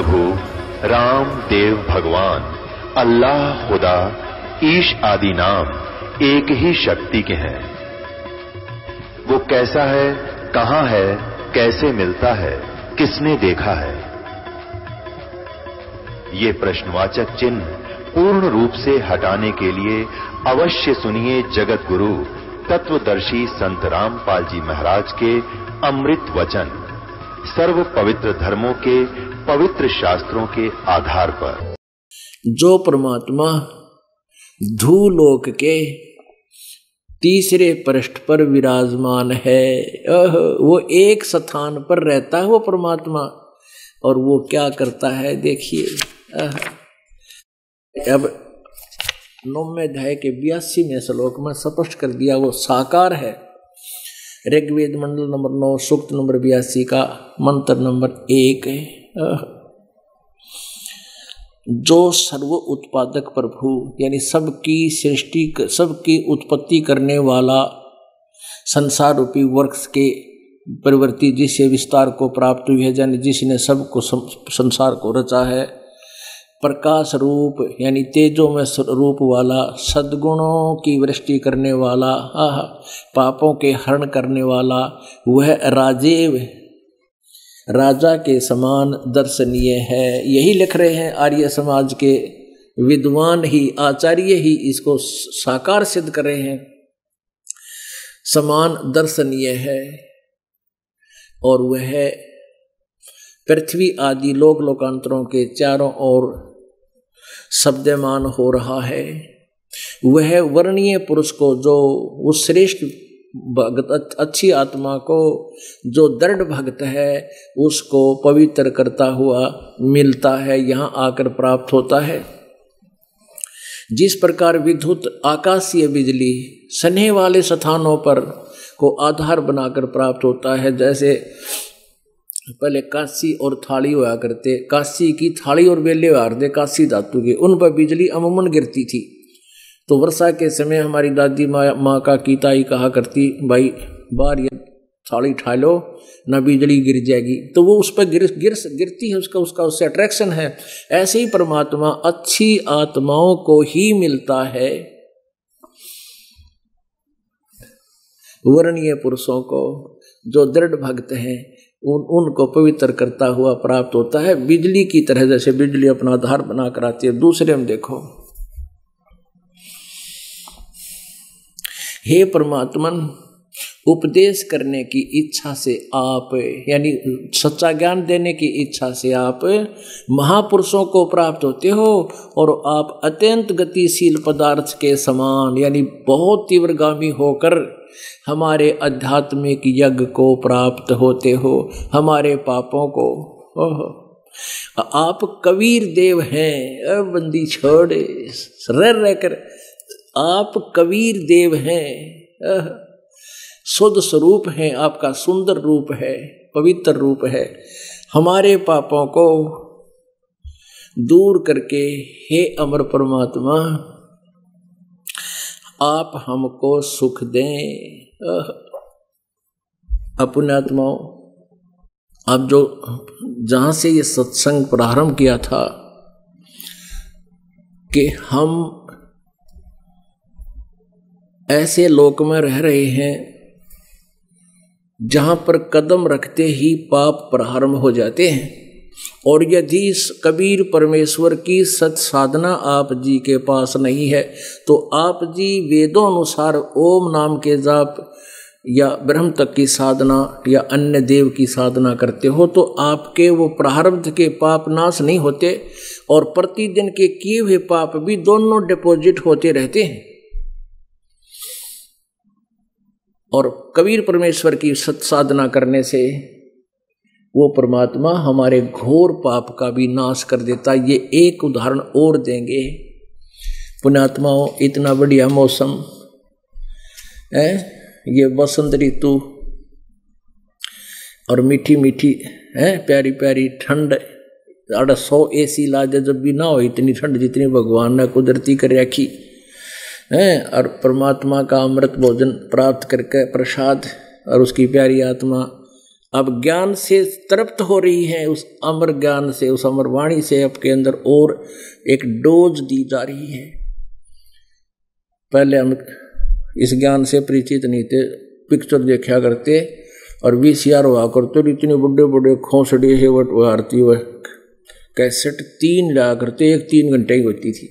प्रभु राम देव भगवान अल्लाह खुदा ईश आदि नाम एक ही शक्ति के हैं। वो कैसा है, कहां है, कैसे मिलता है, किसने देखा है? ये प्रश्नवाचक चिन्ह पूर्ण रूप से हटाने के लिए अवश्य सुनिए जगत गुरु तत्वदर्शी संत रामपाल जी महाराज के अमृत वचन, सर्व पवित्र धर्मों के पवित्र शास्त्रों के आधार पर। जो परमात्मा धूलोक के तीसरे पृष्ठ पर विराजमान है, वो एक स्थान पर रहता है वो परमात्मा। और वो क्या करता है देखिए। अब 9वें अध्याय के 82वें श्लोक में स्पष्ट कर दिया, वो साकार है। ऋग्वेद मंडल नंबर 9 सूक्त नंबर 82 का मंत्र नंबर 1 है। जो सर्व उत्पादक प्रभु यानी सबकी सृष्टि, सबकी उत्पत्ति करने वाला, संसार रूपी वृक्ष के प्रवृत्ति जिससे विस्तार को प्राप्त हुई है, यानी जिसने सबको संसार को रचा है, प्रकाश रूप यानी तेजो में रूप वाला, सद्गुणों की वृष्टि करने वाला, पापों के हरण करने वाला, वह राजेव राजा के समान दर्शनीय है। यही लिख रहे हैं आर्य समाज के विद्वान ही, आचार्य ही इसको साकार सिद्ध कर रहे हैं। समान दर्शनीय है और वह पृथ्वी आदि लोक लोकांतरों के चारों ओर शब्दमान हो रहा है। वह वर्णीय पुरुष को, जो उस श्रेष्ठ भक्त, अच्छी आत्मा को, जो दृढ़ भक्त है, उसको पवित्र करता हुआ मिलता है, यहाँ आकर प्राप्त होता है। जिस प्रकार विद्युत आकाशीय बिजली स्नेह वाले स्थानों पर को आधार बनाकर प्राप्त होता है, जैसे पहले काशी और थाली हुआ करते, काशी की थाली और बेले हारदे काशी धातु के, उन पर बिजली अमूमन गिरती थी। तो वर्षा के समय हमारी दादी माँ का कीताई कहा करती, भाई बाहर ये थाली ठा लो ना बिजली गिर जाएगी। तो वो उस पर गिरती है, उसका उससे अट्रैक्शन है। ऐसे ही परमात्मा अच्छी आत्माओं को ही मिलता है, वर्णीय पुरुषों को, जो दृढ़ भक्त हैं, उनको पवित्र करता हुआ प्राप्त होता है। बिजली की तरह, जैसे बिजली अपना आधार बना कर आती है। दूसरे में देखो, हे परमात्मन, उपदेश करने की इच्छा से आप, यानी सच्चा ज्ञान देने की इच्छा से आप महापुरुषों को प्राप्त होते हो, और आप अत्यंत गतिशील पदार्थ के समान, यानी बहुत तीव्रगामी होकर हमारे आध्यात्मिक यज्ञ को प्राप्त होते हो, हमारे पापों को। आप कबीर देव हैं, बंदी छोड़ रह कर आप कबीर देव हैं, शुद्ध स्वरूप हैं, आपका सुंदर रूप है, पवित्र रूप है। हमारे पापों को दूर करके हे अमर परमात्मा आप हमको सुख दें। अपने आत्माओं, अब जो जहाँ से ये सत्संग प्रारंभ किया था कि हम ऐसे लोक में रह रहे हैं जहाँ पर कदम रखते ही पाप प्रारंभ हो जाते हैं, और यदि कबीर परमेश्वर की सत साधना आप जी के पास नहीं है तो आप जी वेदों अनुसार ओम नाम के जाप या ब्रह्म तक की साधना या अन्य देव की साधना करते हो, तो आपके वो प्रारब्ध के पाप नाश नहीं होते, और प्रतिदिन के किए हुए पाप भी दोनों डिपॉजिट होते रहते हैं। और कबीर परमेश्वर की सत साधना करने से वो परमात्मा हमारे घोर पाप का भी नाश कर देता। ये एक उदाहरण और देंगे। पुण्यात्माओं, इतना बढ़िया मौसम है, ये बसंत ऋतु, और मीठी मीठी है प्यारी प्यारी ठंड। 100 AC ला दे जब भी ना हो इतनी ठंड जितनी भगवान ने कुदरती कर रखी है। और परमात्मा का अमृत भोजन प्राप्त करके प्रसाद, और उसकी प्यारी आत्मा अब ज्ञान से तृप्त हो रही हैं, उस अमर ज्ञान से, उस अमर वाणी से आपके अंदर और एक डोज दी जा रही है। पहले हम इस ज्ञान से परिचित नहीं थे, पिक्चर देखा करते और VCR हुआ करते, इतने बड़े बड़े खोसड़े से भारती हुए कैसेट 3 लगा करते, एक 3 घंटे ही होती थी।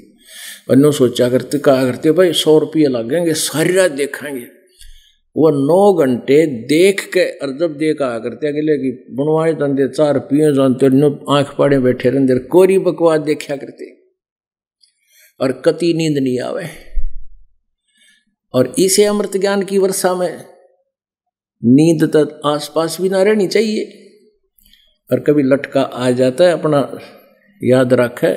और सोचा करते, कहा करते भाई 100 रुपये लगेंगे, सारी रात देखेंगे। वो 9 घंटे देख के और जब देखा करते अगले की बनवाए तंदे 4 पिए जानते, आंख पाड़े बैठे रहते, कोरी बकवास देखा करते और कति नींद नहीं आवे। और इसे अमृत ज्ञान की वर्षा में नींद तो आसपास भी ना रहनी चाहिए। और कभी लटका आ जाता है, अपना याद रखे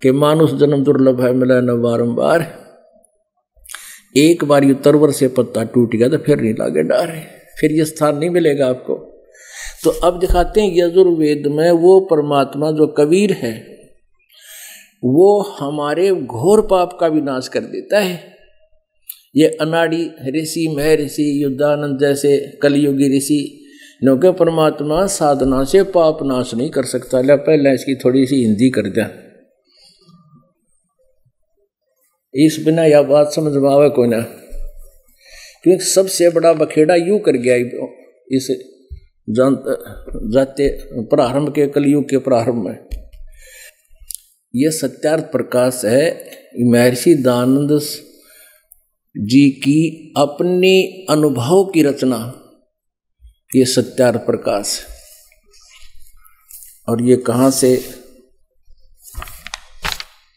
कि मानुष जन्म दुर्लभ है, मिला न बारंबार। एक बार ये तरवर से पत्ता टूट गया तो फिर नहीं लागे डार, फिर ये स्थान नहीं मिलेगा आपको। तो अब दिखाते हैं यजुर्वेद में वो परमात्मा जो कबीर है, वो हमारे घोर पाप का विनाश कर देता है। ये अनाड़ी ऋषि, महर्षि, युद्धानंद जैसे कलयुगी ऋषि नो के परमात्मा साधना से पाप नाश नहीं कर सकता। ले पहले इसकी थोड़ी सी हिंदी कर दिया, इस बिना यह बात समझ में आवे कोई ना, क्योंकि सबसे बड़ा बखेड़ा यूं कर गया इस जाते प्रारंभ के कलयुग के प्रारंभ में। यह सत्यार्थ प्रकाश है महर्षि दयानंद जी की अपनी अनुभव की रचना, ये सत्यार्थ प्रकाश। और ये कहाँ से,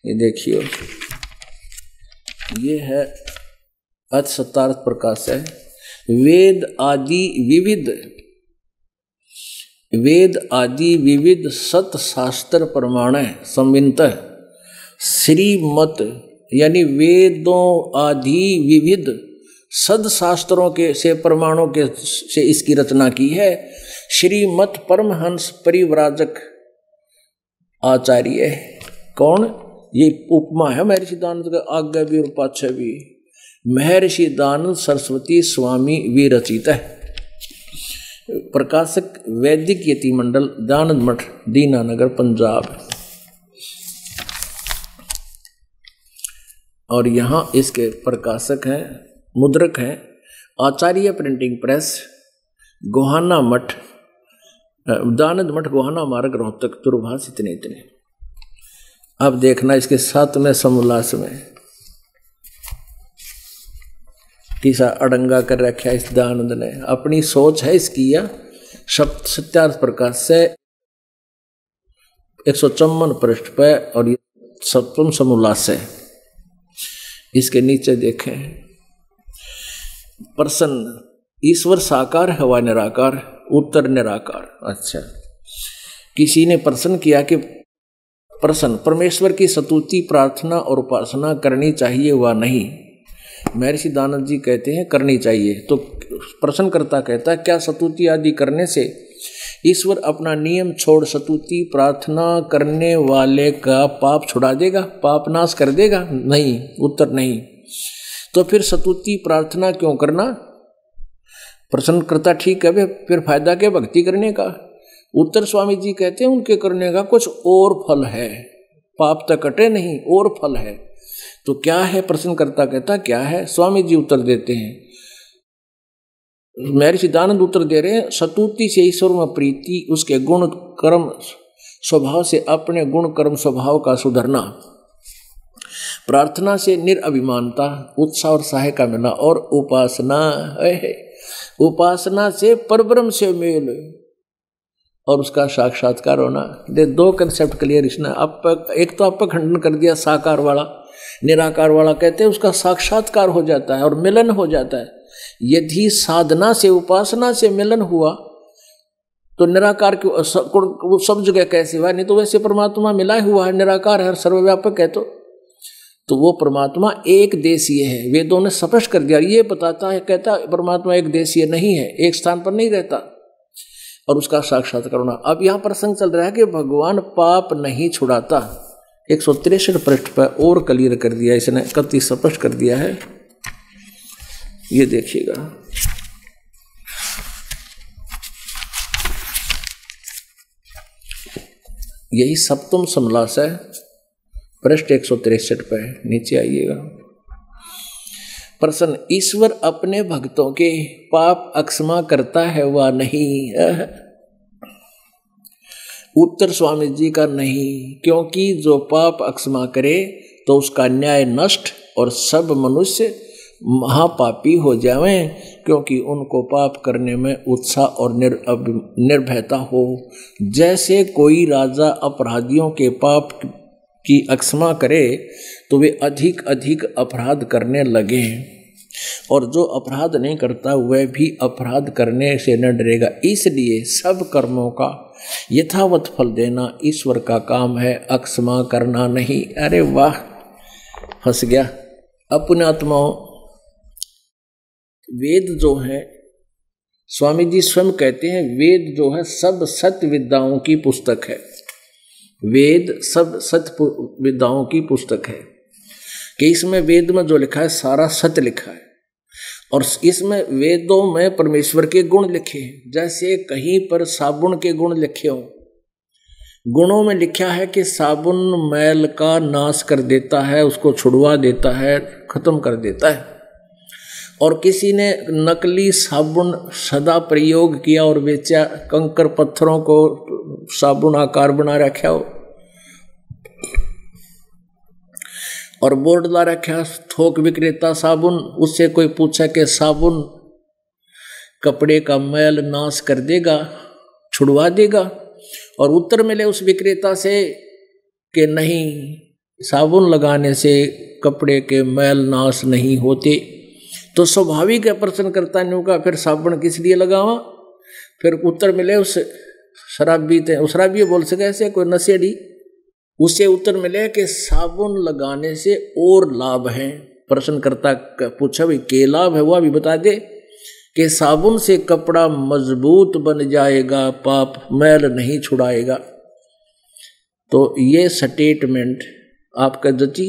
ये देखिए, ये है अथ सत्यार्थ प्रकाश है। वेद आदि विविध सत शास्त्र प्रमाण संवित श्रीमत, यानी वेदों आदि विविध सद शास्त्रों के से प्रमाणों के से इसकी रचना की है। श्रीमत परमहंस परिव्राजक आचार्य। कौन? ये उपमा है महर्षि दयानंद का, आगे भी और पाछे भी। महर्षि दयानंद सरस्वती स्वामी विरचित है। प्रकाशक वैदिक यति मंडल, दयानंद मठ, दीनानगर, पंजाब। और यहाँ इसके प्रकाशक हैं, मुद्रक हैं आचार्य प्रिंटिंग प्रेस, गोहाना मठ, दयानंद मठ, गोहाना मार्ग, रोहतक, दूरभाष। इतने अब देखना इसके 7वें समोल्लास में तीसरा अड़ंगा कर रखा है इस दयानंद ने। अपनी सोच है इसकी, या शब्द सत्यार्थ प्रकाश से 154 पृष्ठ पे, और ये 7वां समोल्लास है। इसके नीचे देखें, प्रसन्न ईश्वर साकार है व निराकार, उत्तर निराकार। अच्छा, किसी ने प्रश्न किया कि प्रसन्न परमेश्वर की स्तुति, प्रार्थना और उपासना करनी चाहिए व नहीं? महर्षि दयानंद जी कहते हैं करनी चाहिए। तो प्रश्नकर्ता कहता है क्या स्तुति आदि करने से ईश्वर अपना नियम छोड़ स्तुति प्रार्थना करने वाले का पाप छुड़ा देगा, पाप नाश कर देगा? नहीं, उत्तर नहीं। तो फिर स्तुति प्रार्थना क्यों करना? प्रश्नकर्ता ठीक है, फिर फायदा क्या भक्ति करने का? उत्तर स्वामी जी कहते हैं उनके करने का कुछ और फल है, पाप तक कटे नहीं, और फल है। तो क्या है? प्रश्नकर्ता कहता क्या है? स्वामी जी उत्तर देते हैं, महर्षि दयानंद उत्तर दे रहे हैं, स्तुति से ईश्वर में प्रीति, उसके गुण कर्म स्वभाव से अपने गुण कर्म स्वभाव का सुधरना, प्रार्थना से निरअभिमानता, उत्साह और सहाय का मिलना, और उपासना से परब्रह्म से मेल और उसका साक्षात्कार होना। दे 2 कंसेप्ट क्लियर इसने। एक तो आपका खंडन कर दिया साकार वाला, निराकार वाला कहते हैं उसका साक्षात्कार हो जाता है और मिलन हो जाता है। यदि साधना से उपासना से मिलन हुआ तो निराकार की सब जगह कैसे हुआ? नहीं तो वैसे परमात्मा मिला हुआ है, निराकार है, सर्वव्यापक है। तो वो परमात्मा एक देशीय है। वेदों ने स्पष्ट कर दिया, ये बताता है, कहता परमात्मा एक देशीय नहीं है, एक स्थान पर नहीं रहता, और उसका साक्षात्कार होना। अब यहाँ प्रसंग चल रहा है कि भगवान पाप नहीं छुड़ाता। 163 पृष्ठ पर और क्लियर कर दिया इसने, कति स्पष्ट कर दिया है। ये देखिएगा, यही सप्तम समलास है, पृष्ठ 163 पे, नीचे आइएगा। प्रश्न, ईश्वर अपने भक्तों के पाप अक्षमा करता है व नहीं? उत्तर स्वामी जी का नहीं, क्योंकि जो पाप अक्षमा करे तो उसका न्याय नष्ट और सब मनुष्य महापापी हो जावें, क्योंकि उनको पाप करने में उत्साह और निर्भयता हो। जैसे कोई राजा अपराधियों के पाप की अक्षमा करे तो वे अधिक अधिक अपराध करने लगे, और जो अपराध नहीं करता वह भी अपराध करने से न डरेगा। इसलिए सब कर्मों का यथावत फल देना ईश्वर का काम है, अक्षमा करना नहीं। अरे वाह, हंस गया। अपने आत्माओं, वेद जो है, स्वामी जी स्वयं कहते हैं, वेद जो है सब सत्य विद्याओं की पुस्तक है। वेद सब सत्य विद्याओं की पुस्तक है, कि इसमें वेद में जो लिखा है सारा सत्य लिखा है, और इसमें वेदों में परमेश्वर के गुण लिखे हैं। जैसे कहीं पर साबुन के गुण लिखे हो, गुणों में लिखा है कि साबुन मैल का नाश कर देता है, उसको छुड़वा देता है, खत्म कर देता है। और किसी ने नकली साबुन सदा प्रयोग किया और बेचा, कंकर पत्थरों को साबुन आकार बना रखा हो और बोर्ड ला रखा थोक विक्रेता साबुन। उससे कोई पूछा कि साबुन कपड़े का मैल नाश कर देगा, छुड़वा देगा, और उत्तर मिले उस विक्रेता से कि नहीं, साबुन लगाने से कपड़े के मैल नाश नहीं होते। तो स्वाभाविक है, प्रश्न करता नहीं होगा फिर साबुन किस लिए लगावा। फिर उत्तर मिले उस शराबी थे, उस शराबी बोल सके ऐसे कोई नशेड़ी, उससे उत्तर मिले कि साबुन लगाने से और लाभ हैं। प्रश्नकर्ता पूछा भाई के लाभ है, वह भी बता दे। कि साबुन से कपड़ा मजबूत बन जाएगा, पाप मैल नहीं छुड़ाएगा। तो ये स्टेटमेंट आपका जची,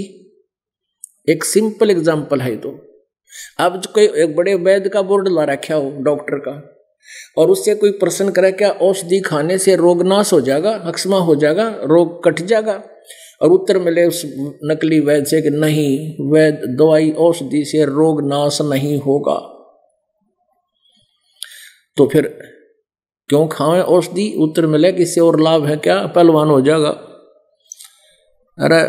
एक सिंपल एग्जाम्पल है। तो अब कोई एक बड़े वैद्य का बोर्ड ला रखा हो डॉक्टर का, और उससे कोई प्रश्न करे क्या औषधि खाने से रोग नाश हो जाएगा, अक्षमा हो जाएगा, रोग कट जाएगा, और उत्तर मिले उस नकली वैद्य से कि नहीं, वैद्य दवाई औषधि से रोग नाश नहीं होगा। तो फिर क्यों खाएं औषधि? उत्तर मिले कि इससे और लाभ है क्या, पहलवान हो जाएगा। अरे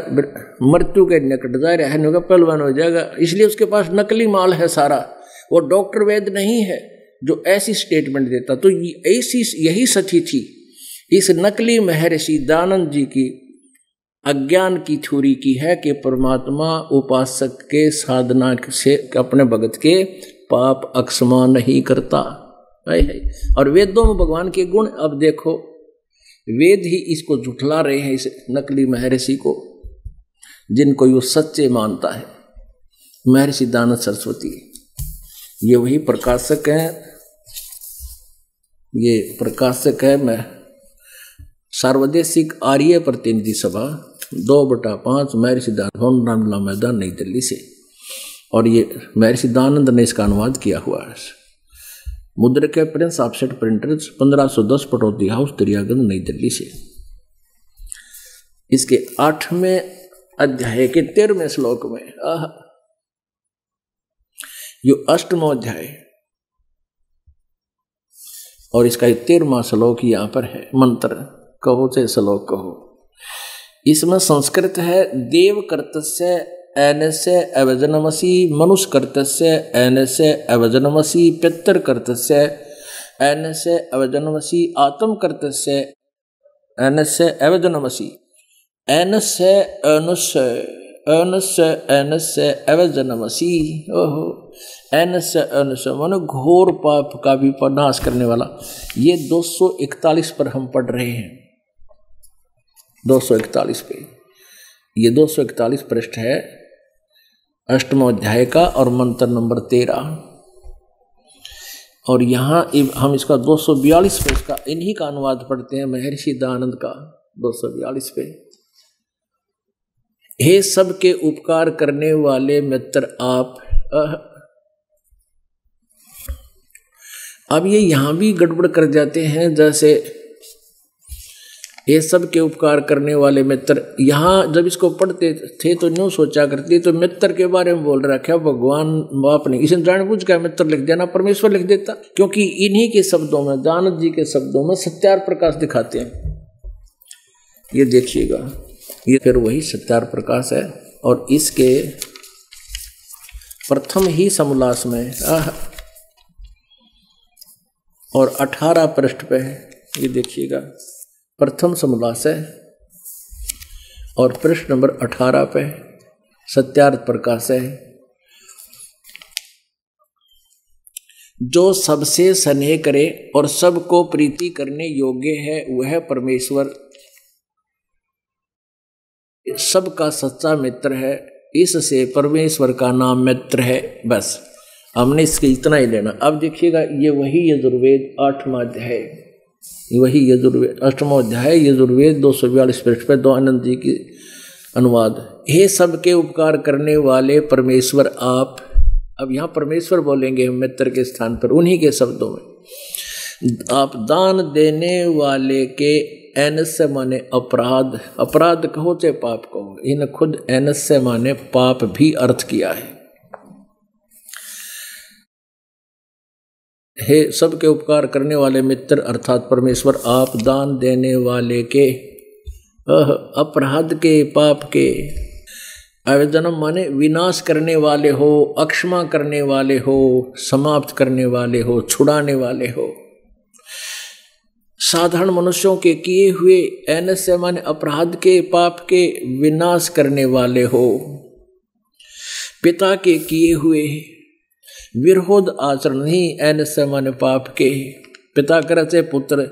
मृत्यु के निकट जा रहा है, पहलवान हो जाएगा। इसलिए उसके पास नकली माल है सारा, वो डॉक्टर वैद्य नहीं है जो ऐसी स्टेटमेंट देता। तो ऐसी यही सती थी इस नकली महर्षि दयानंद जी की अज्ञान की थ्योरी की है कि परमात्मा उपासक के साधना से अपने भगत के पाप अक्षमा नहीं करता है। और वेदों में भगवान के गुण, अब देखो वेद ही इसको झुठला रहे हैं, इस नकली महर्षि को, जिनको यो सच्चे मानता है। महर्षि दयानंद सरस्वती ये वही प्रकाशक हैं, ये प्रकाशक है मैं सार्वदेशिक आर्य प्रतिनिधि सभा 2/5 महर्षि दयानंद रामलीला मैदान नई दिल्ली से, और ये महर्षि दयानंद ने इसका अनुवाद किया हुआ है। मुद्रक है Prince offset printers 1510 Pataudi house Daryaganj नई दिल्ली से। इसके 8वें अध्याय के 13वें श्लोक में यो 8वां अध्याय और इसका 13वां श्लोक यहां पर है। मंत्र कहो चाहे श्लोक कहो, इसमें संस्कृत है देव कर्तस्य एनस्य अवजनमसि, मनुष्य कर्तस्य एनस्य अवजनमसि, पितर कर्तस्य एनस्य अवजनमसि, आत्म कर्तस्य एनस्य अवजनमसि, एनस्य अनुस्य एनस्य एनस्य अवजनमसि। ओहो, एनस्य अनुस्य मानो घोर पाप का भी नाश करने वाला। ये 241 पर हम पढ़ रहे हैं, 241 पे। ये 241 पृष्ठ है 8वां अध्याय का और मंत्र नंबर 13। और यहाँ हम इसका 242 पे इसका इन्हीं का अनुवाद पढ़ते हैं, महर्षि दयानंद का 242 पे। हे सबके उपकार करने वाले मित्र आप। अब ये यहाँ भी गड़बड़ कर जाते हैं। जैसे ये सब के उपकार करने वाले मित्र। यहाँ जब इसको पढ़ते थे तो न्यू सोचा करती तो मित्र के बारे में बोल रखा भगवान बाप ने, इसे जानबूझ कर मित्र लिख देना, परमेश्वर लिख देता, क्योंकि इन्हीं के शब्दों में, दानव जी के शब्दों में सत्यार प्रकाश दिखाते हैं। ये देखिएगा, ये फिर वही सत्यार प्रकाश है। और इसके प्रथम ही समोल्लास में और 18 पृष्ठ पे है, ये देखिएगा, प्रथम समोल्लास है और पृष्ठ नंबर 18 पे सत्यार्थ प्रकाश है। जो सबसे स्नेह करे और सबको प्रीति करने योग्य है वह परमेश्वर सबका सच्चा मित्र है, इससे परमेश्वर का नाम मित्र है। बस हमने इसके इतना ही लेना। अब देखिएगा, ये वही यजुर्वेद 8वां अध्याय, वही यजुर्वेद 8वां अध्याय यजुर्वेद 242 पृष्ठ पे दयानंद जी की अनुवाद। हे सबके उपकार करने वाले परमेश्वर आप, अब यहाँ परमेश्वर बोलेंगे हम मित्र के स्थान पर, उन्हीं के शब्दों में, आप दान देने वाले के एनस्य माने अपराध, अपराध कहो चाहे पाप कहो, इन खुद एनस्य माने पाप भी अर्थ किया है। हे सबके उपकार करने वाले मित्र अर्थात परमेश्वर आप दान देने वाले के अपराध के, पाप के, अवजन्म माने विनाश करने वाले हो, अक्षमा करने वाले हो, समाप्त करने वाले हो, छुड़ाने वाले हो। साधारण मनुष्यों के किए हुए एनस्य माने अपराध के, पाप के विनाश करने वाले हो। पिता के किए हुए विरोध आचरण ही एनस्य माने पाप के, पिता करे से पुत्र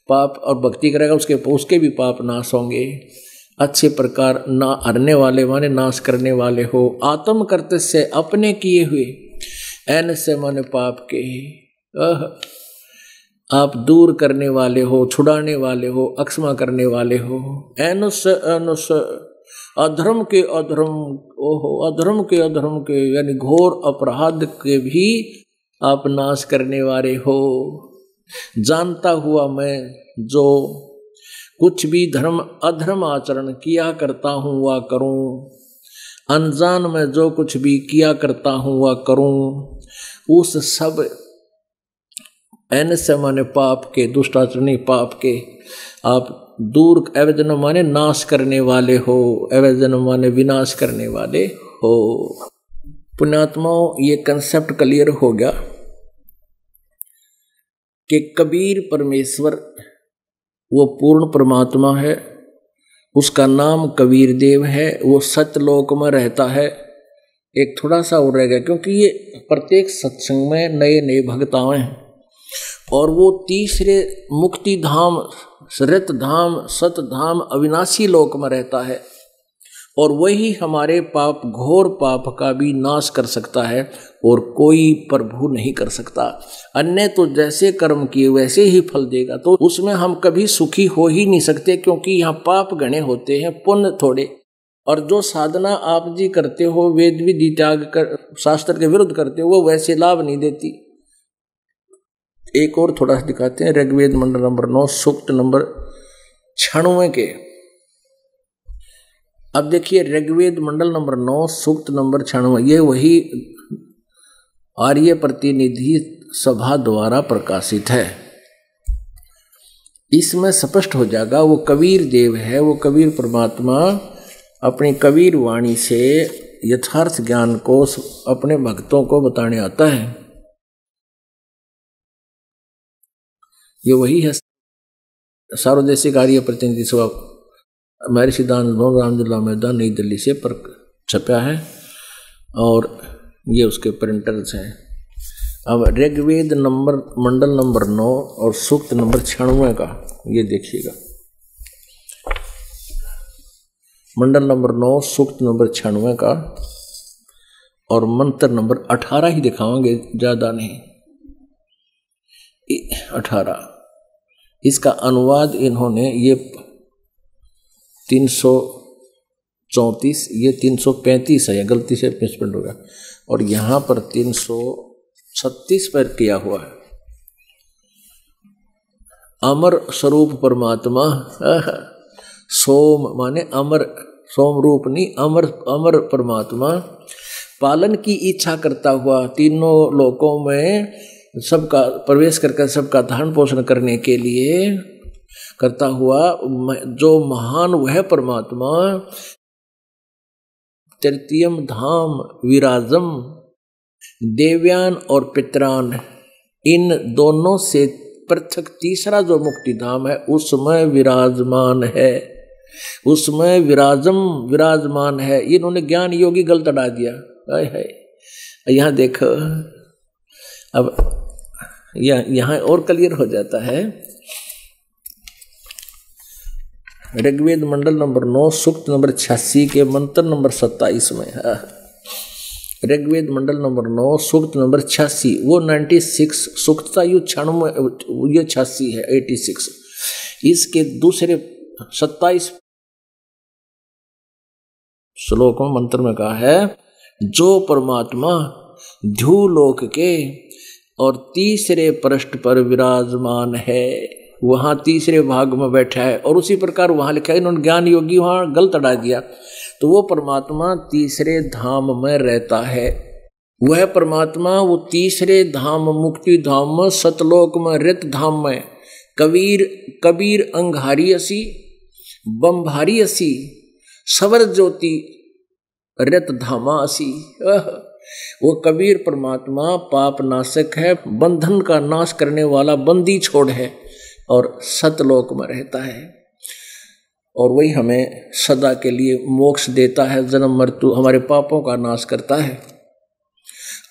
पाप और भक्ति करेगा उसके भी पाप नाश होंगे। अच्छे प्रकार ना हरने वाले माने नाश करने वाले हो। आत्म करते से अपने किए हुए एनस्य माने पाप के आप दूर करने वाले हो, छुड़ाने वाले हो, अक्षमा करने वाले हो। एनुस अनुस अधर्म के अधर्म, ओहो अधर्म के अधर्म के यानी घोर अपराध के भी आप नाश करने वाले हो। जानता हुआ मैं जो कुछ भी धर्म अधर्म आचरण किया करता हूँ वह करूँ, अनजान में जो कुछ भी किया करता हूँ वह करूँ, उस सब एनस्य माने पाप के, दुष्टाचरणी पाप के आप दूर, अवजन माने नाश करने वाले हो, अवजन माने विनाश करने वाले हो। पुण्यात्माओं, ये कंसेप्ट क्लियर हो गया कि कबीर परमेश्वर वो पूर्ण परमात्मा है, उसका नाम कबीर देव है, वो सत्यलोक में रहता है। एक थोड़ा सा और रह गया, क्योंकि ये प्रत्येक सत्संग में नए नए भक्त आए हैं और वो तीसरे मुक्ति धाम, सृत धाम, सत धाम, अविनाशी लोक में रहता है और वही हमारे पाप, घोर पाप का भी नाश कर सकता है और कोई प्रभु नहीं कर सकता। अन्य तो जैसे कर्म किए वैसे ही फल देगा, तो उसमें हम कभी सुखी हो ही नहीं सकते, क्योंकि यहाँ पाप घने होते हैं, पुण्य थोड़े। और जो साधना आप जी करते हो, वेद विधि त्याग कर शास्त्र के विरुद्ध करते हो, वो वैसे लाभ नहीं देती। एक और थोड़ा सा दिखाते हैं, ऋग्वेद मंडल नंबर 9 सूक्त नंबर 96 के। अब देखिए ऋग्वेद मंडल नंबर 9 सूक्त नंबर 96, ये वही आर्य प्रतिनिधि सभा द्वारा प्रकाशित है। इसमें स्पष्ट हो जाएगा वो कबीर देव है, वो कबीर परमात्मा अपनी कबीर वाणी से यथार्थ ज्ञान को अपने भक्तों को बताने आता है। ये वही है सार्वदेशिक आर्य प्रतिनिधि सभा, महर्षि दानव रामदुल्ला मैदान नई दिल्ली से पर छपा है और ये उसके प्रिंटर्स हैं। अब ऋग्वेद नंबर मंडल नंबर 9 और सूक्त नंबर 96 का ये देखिएगा। मंडल नंबर 9 सूक्त नंबर 96 का और मंत्र नंबर 18 ही दिखाओगे, ज़्यादा नहीं, 18। इसका अनुवाद इन्होंने ये 334, ये 335 है, गलती से मिसप्रिंट हो गया, और यहाँ पर 336 पर किया हुआ है। अमर स्वरूप परमात्मा, सोम माने अमर, सोम रूप नहीं, अमर अमर परमात्मा पालन की इच्छा करता हुआ तीनों लोकों में सबका प्रवेश करके सबका धारण पोषण करने के लिए करता हुआ जो महान वह परमात्मा तृतीयम धाम विराजम, देव्यान और पितरान इन दोनों से पृथक तीसरा जो मुक्ति धाम है उसमें विराजमान है, उसमें विराजमान है। इन्होंने ज्ञान योगी गलत अड़ा दिया है। यहाँ देखो, अब यहाँ और क्लियर हो जाता है। ऋग्वेद मंडल नंबर 9 सूक्त नंबर 86 के मंत्र नंबर 27 में है। ऋग्वेद मंडल नंबर 9 सूक्त नंबर 86, वो 96 सूक्त था, ये 96, ये 86 है 86। इसके दूसरे 27 श्लोक में मंत्र में कहा है, जो परमात्मा ध्युलोक के और तीसरे पृष्ठ पर विराजमान है, वहां तीसरे भाग में बैठा है। और उसी प्रकार वहां लिखा है, इन्होंने ज्ञान योगी वहां गलत अड़ा दिया, तो वो परमात्मा तीसरे धाम में रहता है। वह परमात्मा वो तीसरे धाम मुक्ति धाम में सतलोक में रित धाम में कबीर अंगारी असी बम्भारी असी सवर ज्योति रित धामा असी। वो कबीर परमात्मा पाप नाशक है, बंधन का नाश करने वाला बंदी छोड़ है और सतलोक में रहता है। और वही हमें सदा के लिए मोक्ष देता है, जन्म मृत्यु हमारे पापों का नाश करता है।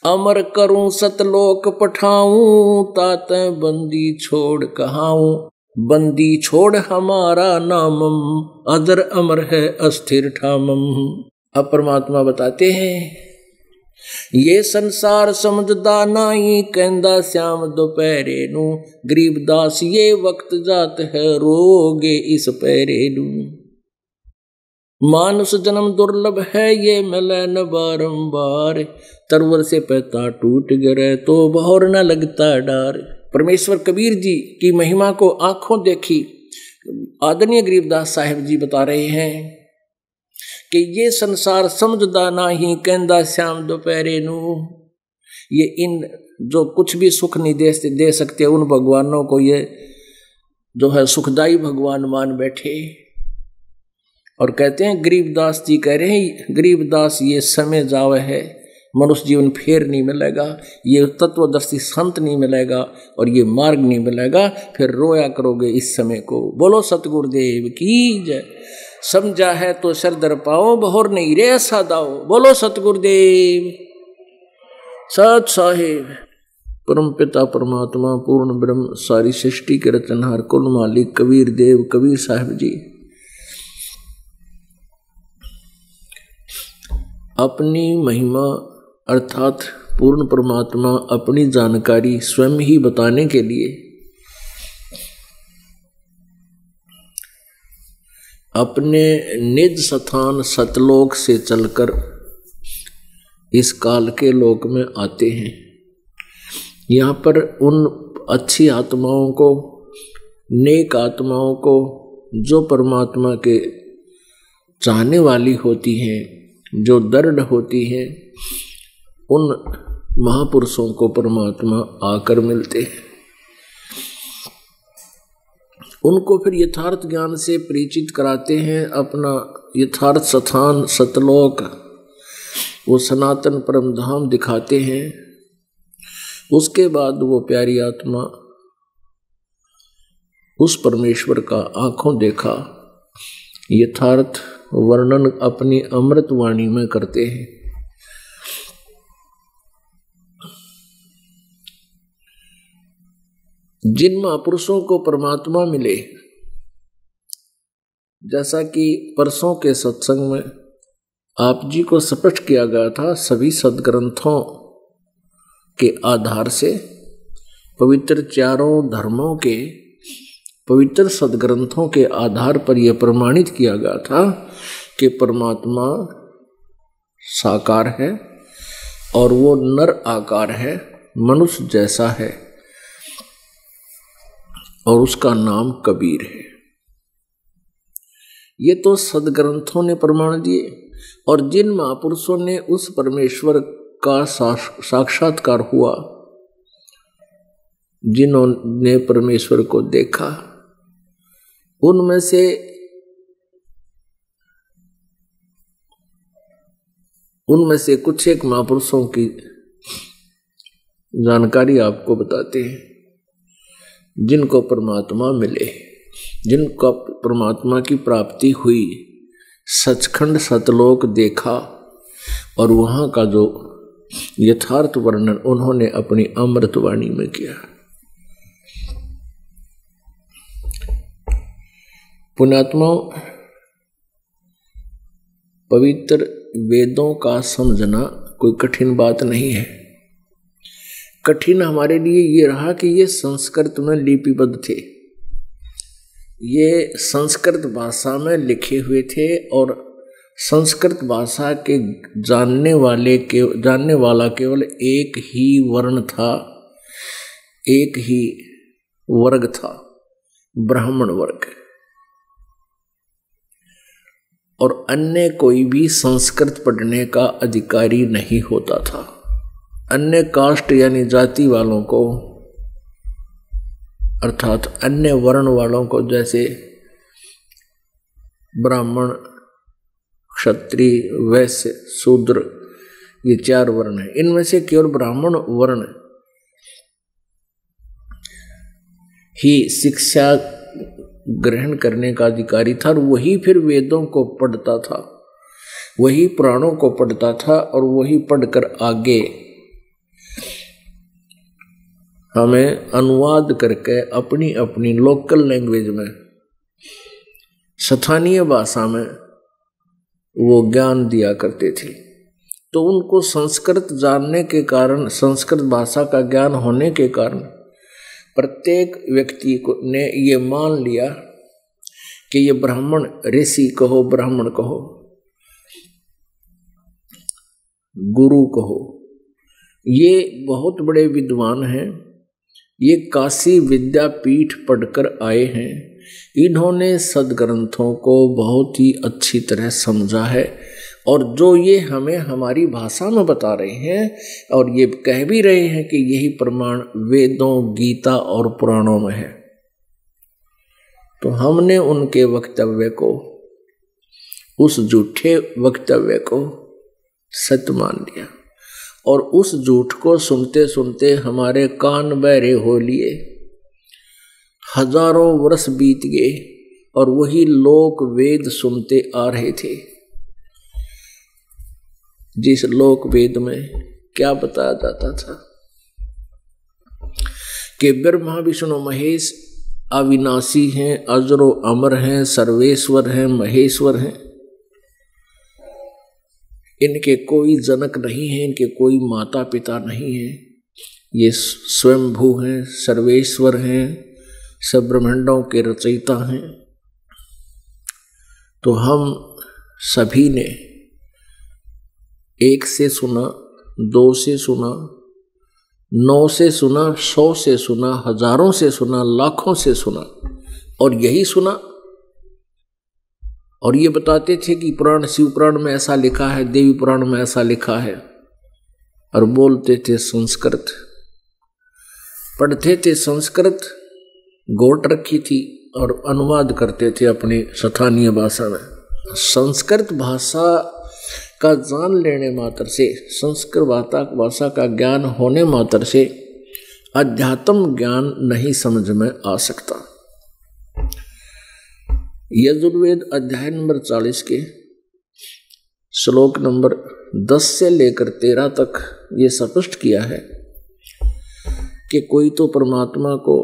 अमर करूं सतलोक पठाऊं, तात बंदी छोड़ कहाऊं, बंदी छोड़ हमारा नामम, अदर अमर है अस्थिर ठामम। अब परमात्मा बताते हैं, ये संसार समझदा नाई, कहंदा श्याम दोपहरे नू, गरीबदास ये वक्त जात है, रोगे इस पैरे नू। मानुष जन्म दुर्लभ है, ये मिले न बारंबार, तरवर से पैता टूट गिरे तो बहुर न लगता डार। परमेश्वर कबीर जी की महिमा को आंखों देखी आदरणीय गरीबदास साहिब जी बता रहे हैं कि ये संसार समझदा नाही, कहंदा श्याम दोपहरे नू। ये इन जो कुछ भी सुख नहीं दे सकते उन भगवानों को ये जो है सुखदाई भगवान मान बैठे। और कहते हैं, गरीबदास जी कह रहे हैं, गरीबदास ये समय जावे है, मनुष्य जीवन फिर नहीं मिलेगा, ये तत्वदर्शी संत नहीं मिलेगा और ये मार्ग नहीं मिलेगा, फिर रोया करोगे इस समय को। बोलो सतगुरुदेव की जय। समझा है तो सर दर पाओ, बहुर नहीं रे ऐसा दाओ। बोलो सतगुरुदेव सत साहिब। परम पिता परमात्मा पूर्ण ब्रह्म सारी सृष्टि के रचनहार कुल मालिक कबीर देव कबीर साहिब जी अपनी महिमा अर्थात पूर्ण परमात्मा अपनी जानकारी स्वयं ही बताने के लिए अपने निज स्थान सतलोक से चलकर इस काल के लोक में आते हैं। यहाँ पर उन अच्छी आत्माओं को, नेक आत्माओं को, जो परमात्मा के चाहने वाली होती हैं, जो दृढ़ होती हैं, उन महापुरुषों को परमात्मा आकर मिलते हैं। उनको फिर यथार्थ ज्ञान से परिचित कराते हैं, अपना यथार्थ स्थान सतलोक वो सनातन परम धाम दिखाते हैं। उसके बाद वो प्यारी आत्मा उस परमेश्वर का आंखों देखा यथार्थ वर्णन अपनी अमृत वाणी में करते हैं। जिन महापुरुषों को परमात्मा मिले, जैसा कि परसों के सत्संग में आप जी को स्पष्ट किया गया था, सभी सदग्रंथों के आधार से पवित्र चारों धर्मों के पवित्र सदग्रंथों के आधार पर यह प्रमाणित किया गया था कि परमात्मा साकार है और वो नर आकार है, मनुष्य जैसा है। और उसका नाम कबीर है। ये तो सदग्रंथों ने प्रमाण दिए, और जिन महापुरुषों ने उस परमेश्वर का साक्षात्कार हुआ, जिन्होंने परमेश्वर को देखा, उनमें से कुछ एक महापुरुषों की जानकारी आपको बताते हैं, जिनको परमात्मा मिले, जिनको परमात्मा की प्राप्ति हुई, सचखंड सतलोक देखा, और वहां का जो यथार्थ वर्णन उन्होंने अपनी अमृतवाणी में किया। पुण्यात्माओं, पवित्र वेदों का समझना कोई कठिन बात नहीं है। कठिन हमारे लिए ये रहा कि ये संस्कृत में लिपिबद्ध थे, ये संस्कृत भाषा में लिखे हुए थे, और संस्कृत भाषा के जानने वाला केवल एक ही वर्ण था, एक ही वर्ग था, ब्राह्मण वर्ग, और अन्य कोई भी संस्कृत पढ़ने का अधिकारी नहीं होता था। अन्य कास्ट यानी जाति वालों को, अर्थात अन्य वर्ण वालों को, जैसे ब्राह्मण, क्षत्रिय, वैश्य, शूद्र, ये 4 वर्ण हैं। इनमें से केवल ब्राह्मण वर्ण ही शिक्षा ग्रहण करने का अधिकारी था, और वही फिर वेदों को पढ़ता था, वही पुराणों को पढ़ता था, और वही पढ़कर आगे हमें अनुवाद करके अपनी अपनी लोकल लैंग्वेज में, स्थानीय भाषा में वो ज्ञान दिया करते थे। तो उनको संस्कृत जानने के कारण, संस्कृत भाषा का ज्ञान होने के कारण प्रत्येक व्यक्ति को ने ये मान लिया कि ये ब्राह्मण, ऋषि कहो, ब्राह्मण कहो, गुरु कहो, ये बहुत बड़े विद्वान हैं, ये काशी विद्यापीठ पढ़कर आए हैं, इन्होंने सदग्रंथों को बहुत ही अच्छी तरह समझा है, और जो ये हमें हमारी भाषा में बता रहे हैं, और ये कह भी रहे हैं कि यही प्रमाण वेदों, गीता और पुराणों में है। तो हमने उनके वक्तव्य को, उस झूठे वक्तव्य को सत्य मान लिया, और उस झूठ को सुनते सुनते हमारे कान बहरे हो लिए, हजारों वर्ष बीत गए, और वही लोक वेद सुनते आ रहे थे, जिस लोक वेद में क्या बताया जाता था कि ब्रह्मा विष्णु महेश अविनाशी हैं, अजरो अमर हैं, सर्वेश्वर हैं, महेश्वर हैं, इनके कोई जनक नहीं है, इनके कोई माता पिता नहीं है, ये स्वयंभू हैं, सर्वेश्वर हैं, सब ब्रह्मांडों के रचयिता हैं। तो हम सभी ने 1 से सुना, 2 से सुना, 9 से सुना, 100 से सुना, हजारों से सुना, लाखों से सुना, और यही सुना, और ये बताते थे कि पुराण, शिव पुराण में ऐसा लिखा है, देवी पुराण में ऐसा लिखा है, और बोलते थे संस्कृत, पढ़ते थे संस्कृत, घोट रखी थी, और अनुवाद करते थे अपनी स्थानीय भाषा में। संस्कृत भाषा का जान लेने मात्र से, संस्कृत भाषा का ज्ञान होने मात्र से अध्यात्म ज्ञान नहीं समझ में आ सकता। यजुर्वेद अध्याय नंबर 40 के श्लोक नंबर 10 से लेकर 13 तक ये स्पष्ट किया है कि कोई तो परमात्मा को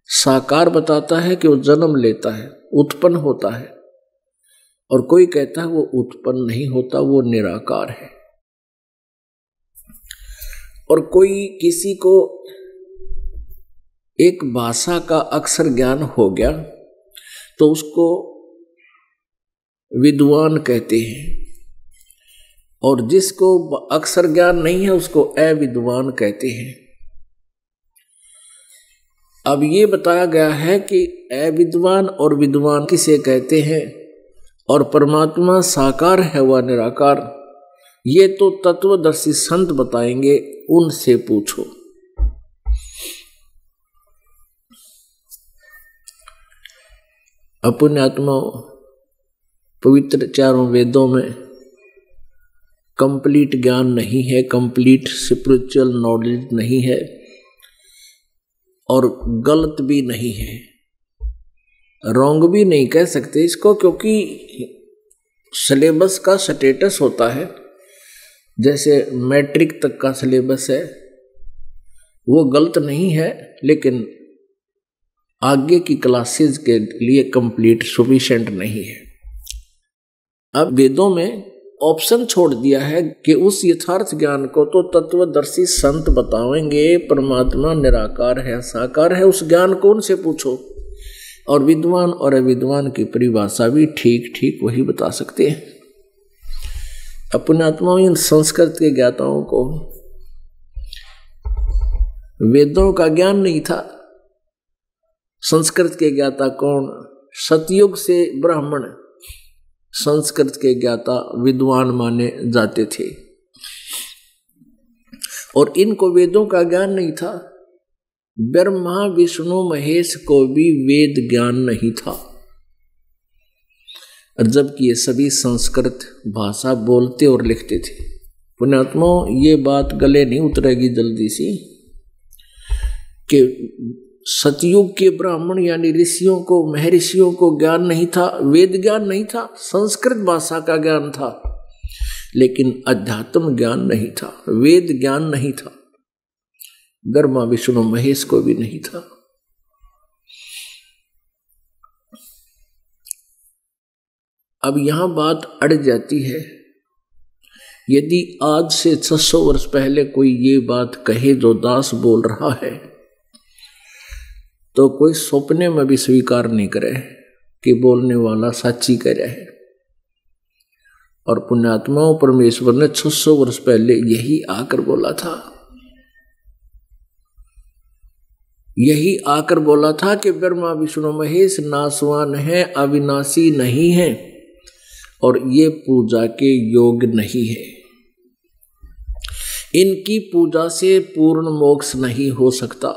साकार बताता है कि वो जन्म लेता है, उत्पन्न होता है, और कोई कहता है वो उत्पन्न नहीं होता, वो निराकार है। और कोई किसी को एक भाषा का अक्षर ज्ञान हो गया तो उसको विद्वान कहते हैं, और जिसको अक्षर ज्ञान नहीं है उसको अविद्वान कहते हैं। अब ये बताया गया है कि अविद्वान और विद्वान किसे कहते हैं और परमात्मा साकार है व निराकार, ये तो तत्वदर्शी संत बताएंगे, उनसे पूछो। अपने आत्मा पवित्र चारों वेदों में कंप्लीट ज्ञान नहीं है, कंप्लीट स्पिरिचुअल नॉलेज नहीं है और गलत भी नहीं है, रॉन्ग भी नहीं कह सकते इसको, क्योंकि सिलेबस का स्टेटस होता है। जैसे मैट्रिक तक का सिलेबस है, वो गलत नहीं है, लेकिन आगे की क्लासेस के लिए कंप्लीट सफिशिएंट नहीं है। अब वेदों में ऑप्शन छोड़ दिया है कि उस यथार्थ ज्ञान को तो तत्वदर्शी संत बताएंगे, परमात्मा निराकार है, साकार है, उस ज्ञान को उनसे पूछो। और विद्वान और अविद्वान की परिभाषा भी ठीक ठीक वही बता सकते हैं। अपने आत्मा इन संस्कृत के ज्ञाताओं को वेदों का ज्ञान नहीं था। संस्कृत के ज्ञाता कौन? सतयुग से ब्राह्मण संस्कृत के ज्ञाता विद्वान माने जाते थे और इनको वेदों का ज्ञान नहीं था। ब्रह्मा विष्णु महेश को भी वेद ज्ञान नहीं था, और जबकि ये सभी संस्कृत भाषा बोलते और लिखते थे। पुण्यात्माओं, ये बात गले नहीं उतरेगी जल्दी सी कि सतयुग के ब्राह्मण यानी ऋषियों को, महर्षियों को ज्ञान नहीं था, वेद ज्ञान नहीं था, संस्कृत भाषा का ज्ञान था, लेकिन अध्यात्म ज्ञान नहीं था, वेद ज्ञान नहीं था। ब्रह्मा विष्णु महेश को भी नहीं था। अब यहां बात अड़ जाती है। यदि आज से 600 वर्ष पहले कोई ये बात कहे जो दास बोल रहा है, तो कोई सपने में भी स्वीकार नहीं करे कि बोलने वाला सच्ची कह रहा है। और पुण्यात्माओं, परमेश्वर ने 600 वर्ष पहले यही आकर बोला था, यही आकर बोला था कि ब्रह्मा विष्णु महेश नासवान है, अविनाशी नहीं है और ये पूजा के योग्य नहीं है। इनकी पूजा से पूर्ण मोक्ष नहीं हो सकता।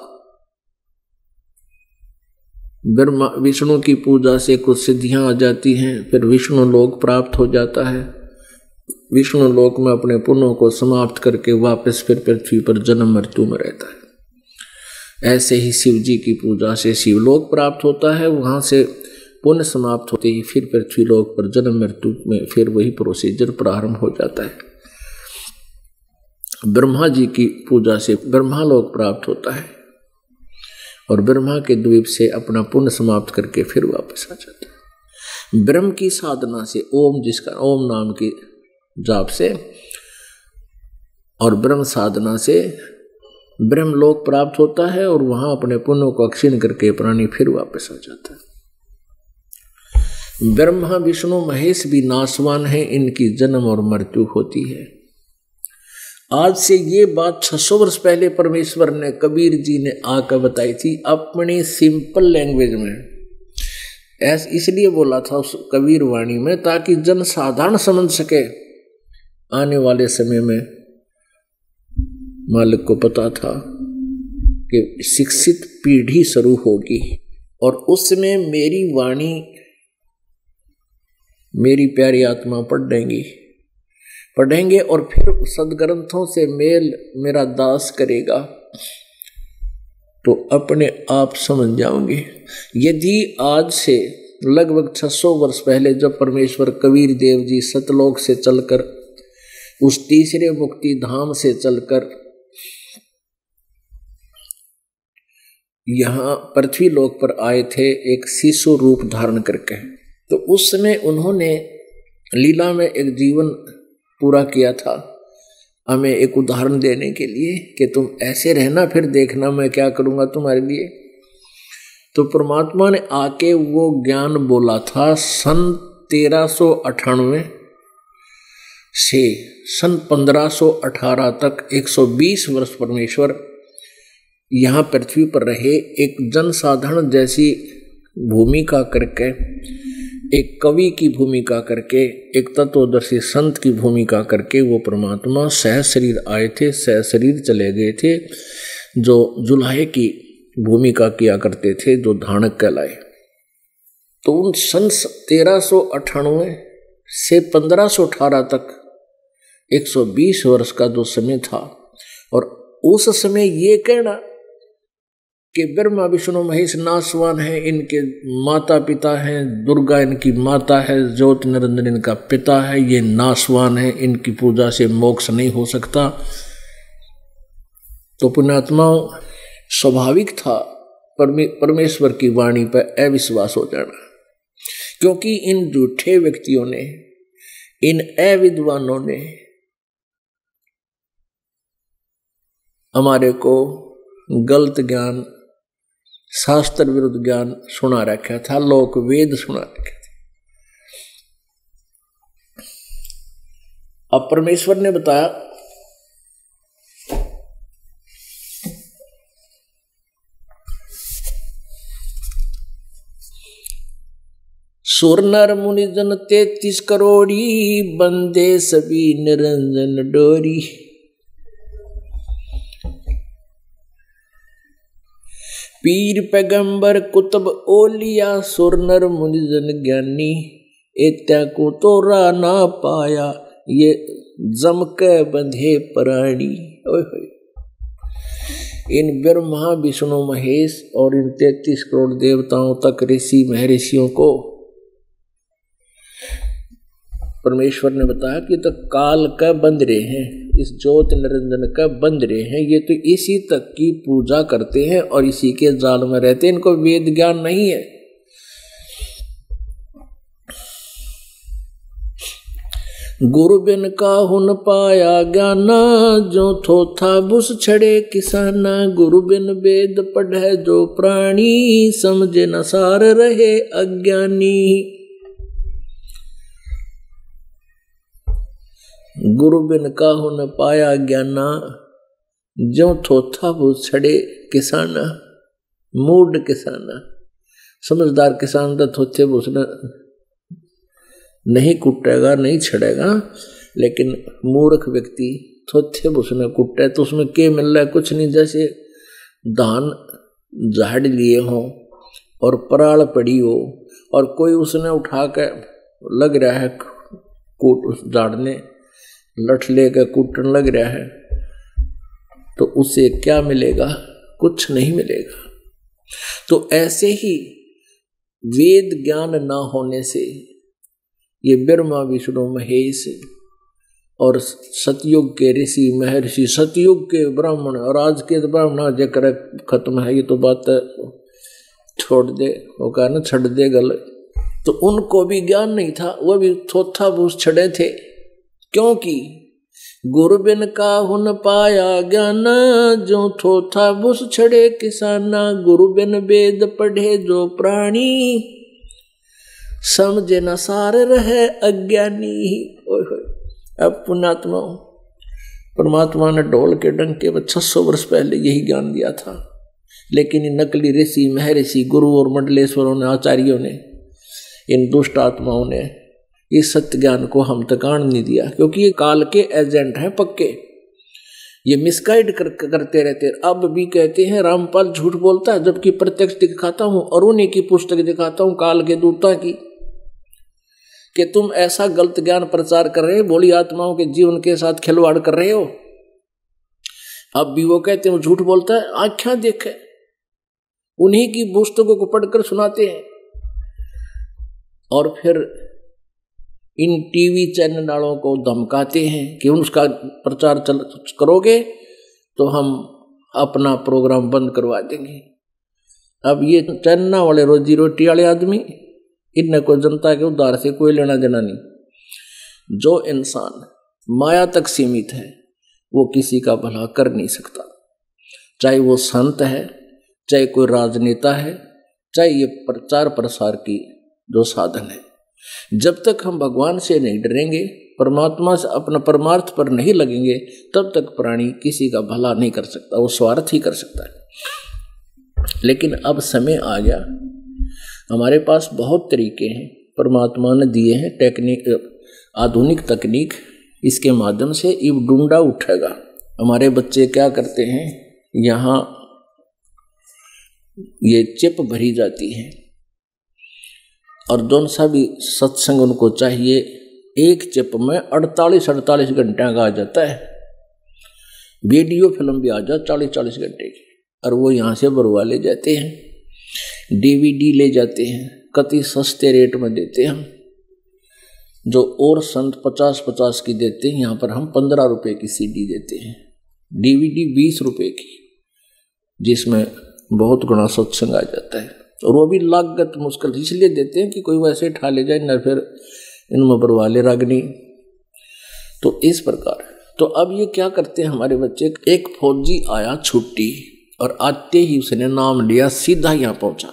ब्रह्मा विष्णु की पूजा से कुछ सिद्धियां आ जाती हैं, फिर विष्णु लोक प्राप्त हो जाता है। विष्णु लोक में अपने पुण्यों को समाप्त करके वापस फिर पृथ्वी पर जन्म मृत्यु में रहता है। ऐसे ही शिव जी की पूजा से शिवलोक प्राप्त होता है, वहां से पुण्य समाप्त होते ही फिर पृथ्वी लोक पर जन्म मृत्यु में फिर वही प्रोसीजर प्रारंभ हो जाता है। ब्रह्मा जी की पूजा से ब्रह्मालोक प्राप्त होता है और ब्रह्मा के द्वीप से अपना पुण्य समाप्त करके फिर वापस आ जाता है। ब्रह्म की साधना से, ओम जिसका ओम नाम की जाप से और ब्रह्म साधना से ब्रह्मलोक प्राप्त होता है और वहां अपने पुण्यों को क्षीण करके प्राणी फिर वापस आ जाता है। ब्रह्मा विष्णु महेश भी नासवान है, इनकी जन्म और मृत्यु होती है। आज से ये बात 600 वर्ष पहले परमेश्वर ने, कबीर जी ने आकर बताई थी अपनी सिंपल लैंग्वेज में। इसलिए बोला था उस कबीर वाणी में ताकि जन साधारण समझ सके। आने वाले समय में मालिक को पता था कि शिक्षित पीढ़ी शुरू होगी और उसमें मेरी वाणी, मेरी प्यारी आत्मा पढ़ेंगे और फिर सदग्रंथों से मेल मेरा दास करेगा तो अपने आप समझ जाओगे। यदि आज से लगभग 600 वर्ष पहले जब परमेश्वर कबीर देव जी सतलोक से चलकर उस तीसरे मुक्ति धाम से चलकर यहाँ पृथ्वी लोक पर आए थे एक शिशु रूप धारण करके, तो उस समय उन्होंने लीला में एक जीवन पूरा किया था हमें एक उदाहरण देने के लिए कि तुम ऐसे रहना, फिर देखना मैं क्या करूंगा तुम्हारे लिए। तो परमात्मा ने आके वो ज्ञान बोला था सन 1398 से सन 1518 तक 120 वर्ष परमेश्वर यहाँ पृथ्वी पर रहे, एक जनसाधारण जैसी भूमिका करके, एक कवि की भूमिका करके, एक तत्वदर्शी संत की भूमिका करके वो परमात्मा सह शरीर आए थे, सह शरीर चले गए थे। जो जुल्हे की भूमिका किया करते थे, जो धानक कहलाए। तो उन सन 1398 से 1518 तक 120 वर्ष का जो समय था, और उस समय ये कहना कि ब्रह्मा विष्णु महेश नासवान है, इनके माता पिता हैं, दुर्गा इनकी माता है, ज्योति निरंजन इनका पिता है, ये नासवान है, इनकी पूजा से मोक्ष नहीं हो सकता। तो पुण्यात्माओं, स्वाभाविक था परमेश्वर की वाणी पर अविश्वास हो जाना, क्योंकि इन झूठे व्यक्तियों ने, इन अविद्वानों ने हमारे को गलत ज्ञान, शास्त्र विरुद्ध ज्ञान सुना रखा था, लोक वेद सुना रखे थे। अब परमेश्वर ने बताया सुर नर मुनि जन 33 करोड़ी, बंदे सभी निरंजन डोरी। पीर पैगंबर कुतुब ओलिया, सुर नर मुनि जन ज्ञानी, एत्या को तोरा ना पाया, ये जम के बंधे प्राणी। इन ब्रह्मा विष्णु महेश और इन 33 करोड़ देवताओं तक ऋषि महर्षियों को परमेश्वर ने बताया कि तो काल का बंद रहे हैं, इस ज्योत निरंजन का बंद रहे हैं, ये तो इसी तक की पूजा करते हैं और इसी के जाल में रहते हैं, इनको वेद ज्ञान नहीं है। गुरु बिन काहू न पाया ज्ञाना, जो थोथा बुस छड़े किसाना, गुरु बिन वेद पढ़े जो प्राणी, समझे न सार रहे अज्ञानी। गुरु बिन काहू न पाया ज्ञाना, जो थोथा बुस छड़े किसाना। मूढ़ किसाना, समझदार किसान तो थोथे बुस नहीं कुटेगा, नहीं छड़ेगा, लेकिन मूर्ख व्यक्ति थोथे बुसने कुटे तो उसमें क्या मिल रहा है? कुछ नहीं। जैसे धान झाड़ लिए हो और पराल पड़ी हो और कोई उसने उठा के लग रहा है कूट झाड़ने, लठ लेकर कूटने लग रहा है, तो उससे क्या मिलेगा? कुछ नहीं मिलेगा। तो ऐसे ही वेद ज्ञान ना होने से ये ब्रह्मा विष्णु महेश और सतयुग के ऋषि महर्षि, सतयुग के ब्राह्मण और आज के ब्राह्मण जकर खत्म है, ये तो बात छोड़ दे, वो कहा ना छड़ दे गल। तो उनको भी ज्ञान नहीं था, वो भी थोथा भूस छड़े थे, क्योंकि गुरु बिन काहू न पाया ज्ञाना, जो थोथा भूस छड़े किसाना, गुरु बिन वेद पढ़े जो प्राणी, समझे न सार रहे अज्ञानी। अब पुण्यात्मा, परमात्मा ने ढोल के डंके में 600 वर्ष पहले यही ज्ञान दिया था, लेकिन इन नकली ऋषि महर्षि गुरु और मंडलेश्वरों ने, आचार्यों ने, इन दुष्ट आत्माओं ने इस सत्य ज्ञान को हम तक आने नहीं दिया, क्योंकि ये काल के एजेंट हैं पक्के। ये मिसगाइड करते रहते। अब भी कहते हैं रामपाल झूठ बोलता है, जबकि प्रत्यक्ष दिखाता हूं और उन्हीं की पुस्तक दिखाता हूं काल के दूता की, कि तुम ऐसा गलत ज्ञान प्रचार कर रहे हो, भोली आत्माओं के जीवन के साथ खिलवाड़ कर रहे हो। अब भी वो कहते हैं झूठ बोलता है, आख्या देखे, उन्हीं की पुस्तकों को पढ़कर सुनाते हैं। और फिर इन टीवी चैनल वालों को धमकाते हैं कि उसका प्रचार करोगे तो हम अपना प्रोग्राम बंद करवा देंगे। अब ये चैनल वाले रोजी रोटी वाले आदमी, इनने को जनता के उद्धार से कोई लेना देना नहीं। जो इंसान माया तक सीमित है वो किसी का भला कर नहीं सकता, चाहे वो संत है, चाहे कोई राजनेता है, चाहे ये प्रचार प्रसार की जो साधन है। जब तक हम भगवान से नहीं डरेंगे, परमात्मा से अपना परमार्थ पर नहीं लगेंगे, तब तक प्राणी किसी का भला नहीं कर सकता, वो स्वार्थ ही कर सकता है। लेकिन अब समय आ गया, हमारे पास बहुत तरीके हैं परमात्मा ने दिए हैं, टेक्निक, आधुनिक तकनीक, इसके माध्यम से इब डूंडा उठेगा। हमारे बच्चे क्या करते हैं, यहाँ ये चिप भरी जाती है और जौन सा भी सत्संग उनको चाहिए, एक चिप में 48 घंटे का आ जाता है। वीडियो फिल्म भी आ जाए 40 घंटे की, और वो यहाँ से भरवा ले जाते हैं, DVD ले जाते हैं, कति सस्ते रेट में देते हैं हम, जो और संत 50 की देते हैं, यहाँ पर हम 15 रुपए की CD देते हैं, DVD 20 रुपए की, जिसमें बहुत गुना सत्संग आ जाता है। और वो भी लागत मुश्किल इसलिए देते हैं कि कोई वैसे ठा ले जाए न, फिर इनमें बरवा ले रागनी। तो इस प्रकार, तो अब ये क्या करते हैं हमारे बच्चे, एक फौजी आया छुट्टी, और आते ही उसने नाम लिया, सीधा यहाँ पहुंचा।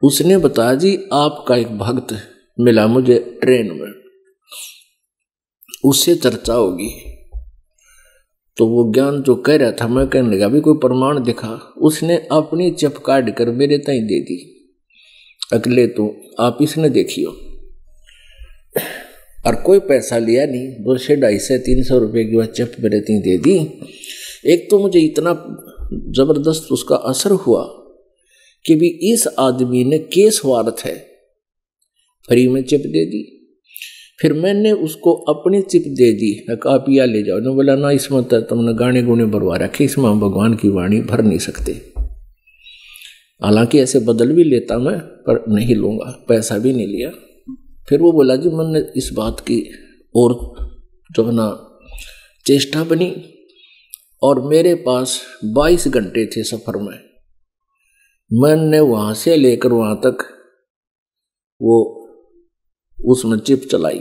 उसने बताया जी आपका एक भक्त मिला मुझे ट्रेन में, उससे चर्चा होगी। तो वो ज्ञान जो कह रहा था, मैं कहने लगा भी कोई प्रमाण दिखा। उसने अपनी चिप काट कर मेरे ताई दे दी, अगले तो आप इसने देखियो, और कोई पैसा लिया नहीं, 200, 250, 300 रुपए की वह चिप मेरे ताई दे दी। एक तो मुझे इतना जबरदस्त उसका असर हुआ कि भी इस आदमी ने के स्वार्थ है, फ्री में चिप दे दी। फिर मैंने उसको अपनी चिप दे दी, आप या ले जाओ। ने बोला ना, इसमें तो तुमने गाने गुने भरवा रखे, इसमें हम भगवान की वाणी भर नहीं सकते। हालांकि ऐसे बदल भी लेता मैं, पर नहीं लूंगा, पैसा भी नहीं लिया। फिर वो बोला जी मैंने इस बात की और जो है ना चेष्टा बनी, और मेरे पास 22 घंटे थे सफर में। मैंने वहां से लेकर वहां तक वो उसमें चिप चलाई।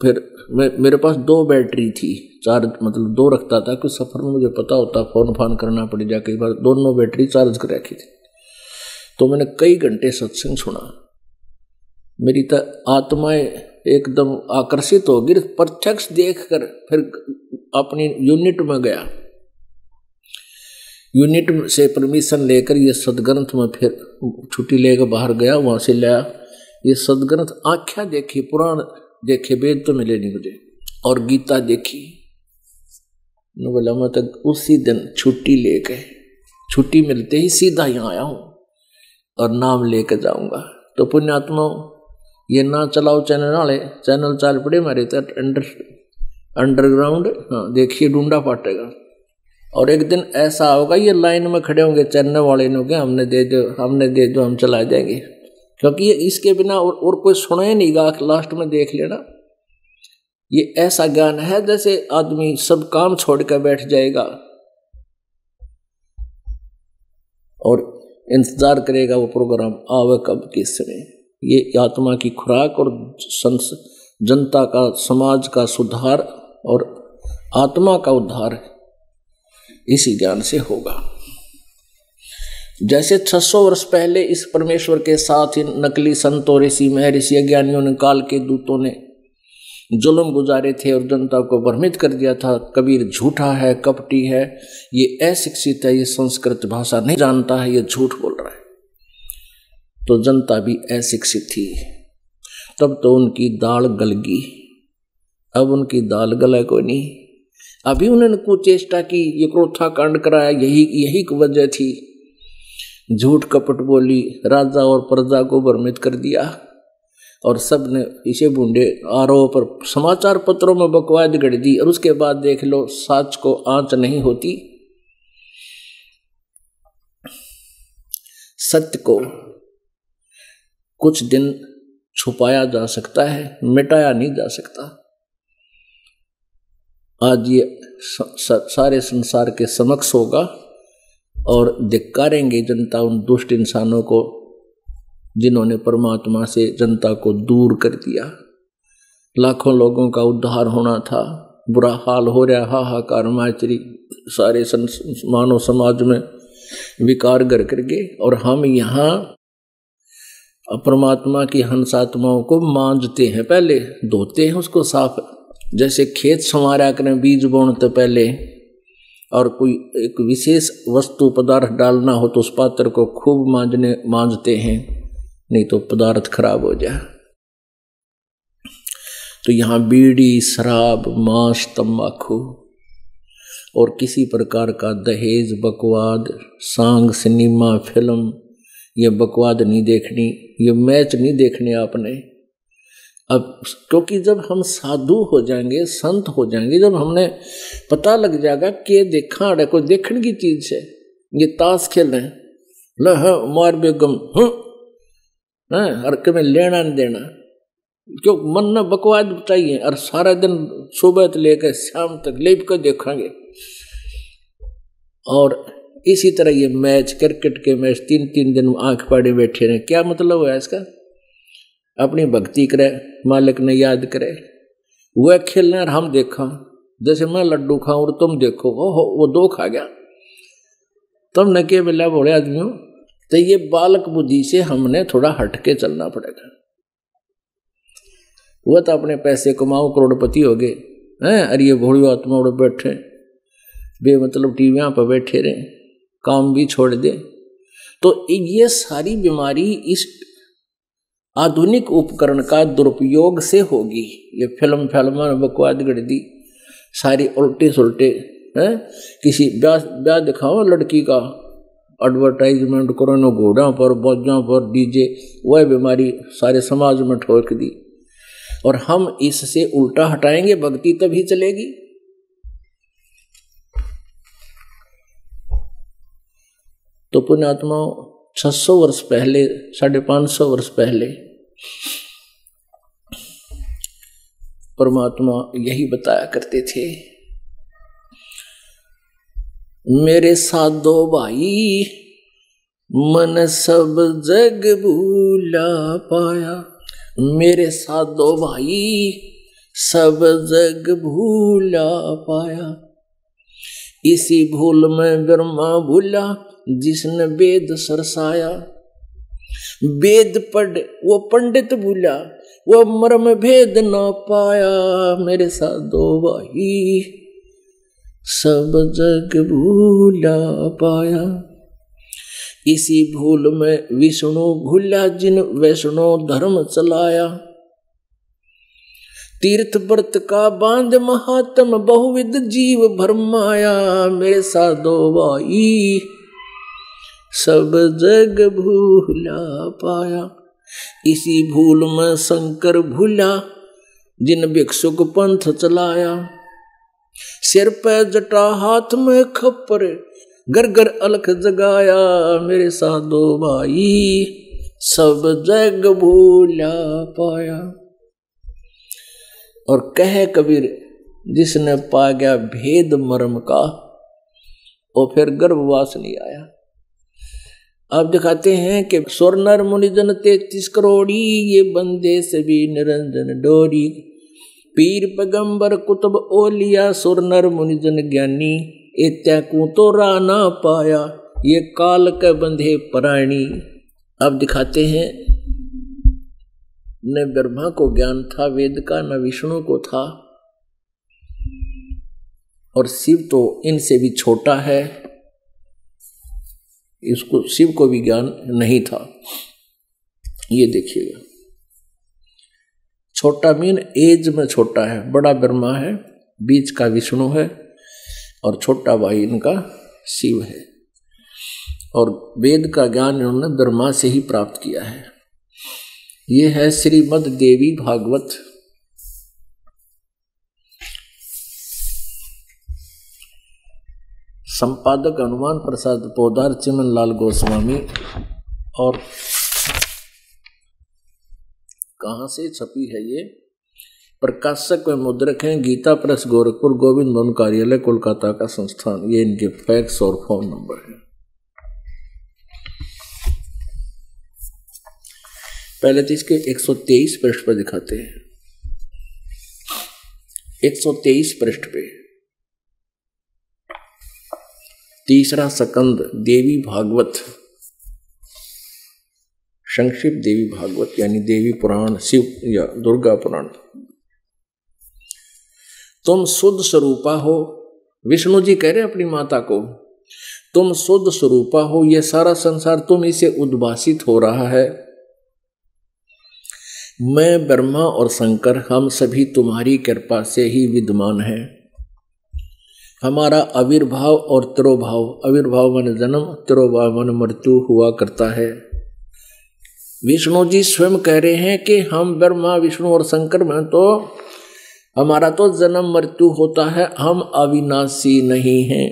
फिर मेरे पास 2 बैटरी थी, चार्ज मतलब 2 रखता था, कुछ सफर में मुझे पता होता फोन फान करना पड़ जाए, कई बार दोनों बैटरी चार्ज कर रखी थी। तो मैंने कई घंटे सत्संग सुना। मेरी तो आत्माएं एकदम आकर्षित हो गई, प्रत्यक्ष देखकर। फिर अपनी यूनिट में गया, यूनिट से परमिशन लेकर ये सदग्रंथ में फिर छुट्टी लेकर बाहर गया, वहां से लाया ये सदग्रंथ। आख्या देखी, पुराण देखे, वेद तो मिले नहीं मुझे, और गीता देखी। बोला मैं तो उसी दिन छुट्टी ले गए, छुट्टी मिलते ही सीधा यहाँ आया हूँ और नाम लेकर जाऊंगा। तो पुण्यात्मा ये ना चलाओ चैनल वाले, चैनल चाल पड़े हमारे तो अंडरग्राउंड, हाँ देखिए ढूंढा पाटेगा। और एक दिन ऐसा होगा ये लाइन में खड़े होंगे चैनल वाले ने, क्या हमने दे दो हम चला जाएंगे, क्योंकि ये इसके बिना और कोई सुना ही नहीं गा। लास्ट में देख लेना, ये ऐसा ज्ञान है जैसे आदमी सब काम छोड़कर बैठ जाएगा और इंतजार करेगा वो प्रोग्राम आवे कब किस समय। ये आत्मा की खुराक और जनता का, समाज का सुधार और आत्मा का उद्धार इसी ज्ञान से होगा। जैसे 600 वर्ष पहले इस परमेश्वर के साथ ही नकली संतों, ऋषि, महर्षि, अज्ञानियों ने, काल के दूतों ने जुल्म गुजारे थे और जनता को भ्रमित कर दिया था। कबीर झूठा है, कपटी है, ये अशिक्षित है, ये संस्कृत भाषा नहीं जानता है, ये झूठ बोल रहा है। तो जनता भी अशिक्षित थी, तब तो उनकी दाल गल गई। अब उनकी दाल गला को नहीं। अभी उन्होंने कुछ चेष्टा की, ये क्रोथा कांड कराया, यही वजह थी। झूठ कपट बोली, राजा और प्रजा को भ्रमित कर दिया, और सब ने इसे बूंदे आरोप पर समाचार पत्रों में बकवाद गढ़ दी। और उसके बाद देख लो, सच को आंच नहीं होती। सत्य को कुछ दिन छुपाया जा सकता है, मिटाया नहीं जा सकता। आज ये सारे संसार के समक्ष होगा और धिक्कारेंगे जनता उन दुष्ट इंसानों को जिन्होंने परमात्मा से जनता को दूर कर दिया। लाखों लोगों का उद्धार होना था, बुरा हाल हो रहा, हाहाकार माचरी सारे मानव समाज में विकार घर कर गए। और हम यहाँ और परमात्मा की हंसात्माओं को मांजते हैं, पहले धोते हैं उसको साफ, जैसे खेत संवारा करें बीज बोने तो पहले, और कोई एक विशेष वस्तु पदार्थ डालना हो तो उस पात्र को खूब मांजते हैं, नहीं तो पदार्थ खराब हो जाए। तो यहाँ बीड़ी, शराब, मांस, तंबाकू और किसी प्रकार का दहेज, बकवाद, सांग, सिनेमा, फिल्म, ये बकवाद नहीं देखनी, ये मैच नहीं देखने आपने। अब क्योंकि जब हम साधु हो जाएंगे, संत हो जाएंगे, जब हमने पता लग जाएगा कि देखा है कोई देखने की चीज है, ये ताश खेल रहे हैं, ल मार बेगम हर के में लेना नहीं देना, क्यों मन न बकवाद बताइए, और सारा दिन सुबह से लेकर शाम तक लेप कर देखेंगे। और इसी तरह ये मैच, क्रिकेट के मैच 3-3 दिन आंख पाड़े बैठे रहे, क्या मतलब है इसका? अपनी भक्ति करे, मालिक ने याद करे, वह खेलना और हम देखा, जैसे मैं लड्डू खाऊं और तुम देखो, ओहो वो 2 खा गया, तुम न के मिला बड़े आदमियों। तो ये बालक बुद्धि से हमने थोड़ा हटके चलना पड़ेगा। वह तो अपने पैसे कमाओ, करोड़पति हो गए हैं, अरे ये भोड़ी आत्मा उड़ बैठे बेमतलब टीवियां पर बैठे रहे, काम भी छोड़ दे। तो ये सारी बीमारी इस आधुनिक उपकरण का दुरुपयोग से होगी। ये फिल्म बकवाद गढ़ दी सारी, उल्टे सुलटे हैं, किसी ब्याह दिखाओ लड़की का एडवर्टाइजमेंट करो, न घोड़ा पर, बोझों पर, डीजे, वह बीमारी सारे समाज में ठोक दी। और हम इससे उल्टा हटाएंगे, भक्ति तभी चलेगी। तो पुण्यात्माओं 600 वर्ष पहले, 550 वर्ष पहले परमात्मा यही बताया करते थे, मेरे साधो भाई मन सब जग भूला पाया, मेरे साधो भाई सब जग भूला पाया, इसी भूल में ब्रह्मा भूला जिसने वेद सरसाया, वेद पढ़ वो पंडित भूला, वो मर्म भेद न पाया, मेरे साधो भाई सब जग भूला पाया, इसी भूल में विष्णु भूला जिन वैष्णो धर्म चलाया, तीर्थ व्रत का बांध महात्म बहुविध जीव भरमाया, मेरे साधो भाई सब जग भूला पाया, इसी भूल में शंकर भूला जिन भिक्षुक पंथ चलाया, सिर पे जटा हाथ में खप्पर घर घर अलख जगाया, मेरे साधो भाई सब जग भूला पाया। और कहे कबीर जिसने पा गया भेद मर्म का, और फिर गर्भवास नहीं आया। अब दिखाते हैं कि सुर नर मुनिजन 33 करोड़ी, ये बंदे सभी निरंजन डोरी, पीर पैगंबर कुतुब ओलिया, सुर नर मुनिजन ज्ञानी, इत्याकू तो राना पाया, ये काल के बंधे प्राणी। अब दिखाते हैं न ब्रह्मा को ज्ञान था वेद का, न विष्णु को था, और शिव तो इनसे भी छोटा है, इसको शिव को भी ज्ञान नहीं था। ये देखिएगा, छोटा मीन एज में छोटा है, बड़ा ब्रह्मा है, बीच का विष्णु है, और छोटा भाई इनका शिव है। और वेद का ज्ञान इन्होंने ब्रह्मा से ही प्राप्त किया है। ये है श्रीमद् देवी भागवत। संपादक हनुमान प्रसाद पोदार, चिमन लाल गोस्वामी। और कहाँ से छपी है ये? प्रकाशक व मुद्रक हैं गीता प्रेस गोरखपुर, गोविंद भवन कार्यालय कोलकाता का संस्थान। ये इनके फैक्स और फोन नंबर है। पहले तो इसके 123 पृष्ठ पर दिखाते हैं। 123 पृष्ठ पे तीसरा सकंद देवी भागवत संक्षिप्त देवी भागवत यानी देवी पुराण, शिव या दुर्गा पुराण। तुम शुद्ध स्वरूपा हो, विष्णु जी कह रहे अपनी माता को, तुम शुद्ध स्वरूपा हो, ये सारा संसार तुम इसे उद्भासित हो रहा है। मैं ब्रह्मा और शंकर हम सभी तुम्हारी कृपा से ही विद्यमान हैं। हमारा आविर्भाव और तिरोभाव, आविर्भाव मन जन्म, तिरोभाव मन मृत्यु हुआ करता है। विष्णु जी स्वयं कह रहे हैं कि हम ब्रह्मा विष्णु और शंकर में तो हमारा तो जन्म मृत्यु होता है, हम अविनाशी नहीं हैं,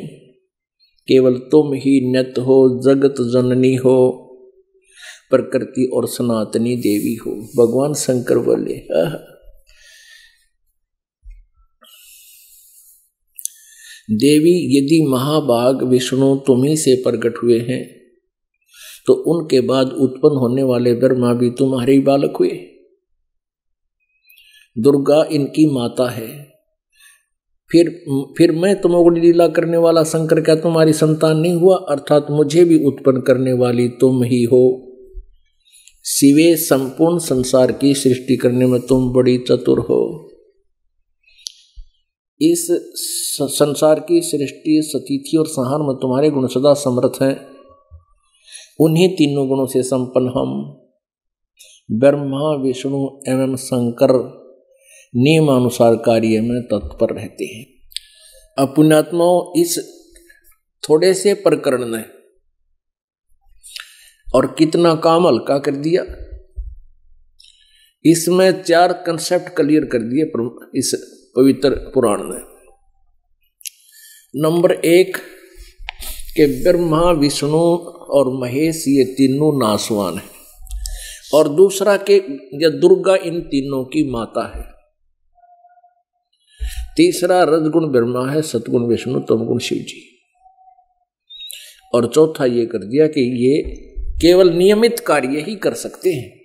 केवल तुम ही नित्य हो, जगत जननी हो, प्रकृति और सनातनी देवी हो। भगवान शंकर बोले देवी यदि महाभाग विष्णु तुम्ही से प्रकट हुए हैं तो उनके बाद उत्पन्न होने वाले ब्रह्मा भी तुम्हारे ही बालक हुए। दुर्गा इनकी माता है। फिर मैं तमोगुण लीला करने वाला शंकर क्या तुम्हारी संतान नहीं हुआ? अर्थात मुझे भी उत्पन्न करने वाली तुम ही हो। शिवे संपूर्ण संसार की सृष्टि करने में तुम बड़ी चतुर हो। इस संसार की सृष्टि, सतिथि और संहार में तुम्हारे गुण सदा समर्थ हैं। उन्हीं तीनों गुणों से संपन्न हम ब्रह्मा विष्णु एवं शंकर नियमानुसार कार्य में तत्पर रहते हैं। अब पुण्यात्माओं, इस थोड़े से प्रकरण ने और कितना काम हल्का कर दिया। इसमें 4 कंसेप्ट क्लियर कर दिए इस पवित्र पुराण में। नंबर 1 कि ब्रह्मा विष्णु और महेश ये तीनों नासवान हैं, और दूसरा कि ये दुर्गा इन तीनों की माता है। तीसरा रजगुण ब्रह्मा है, सतगुण विष्णु, तमगुण शिव जी। और चौथा ये कर दिया कि ये केवल नियमित कार्य ही कर सकते हैं।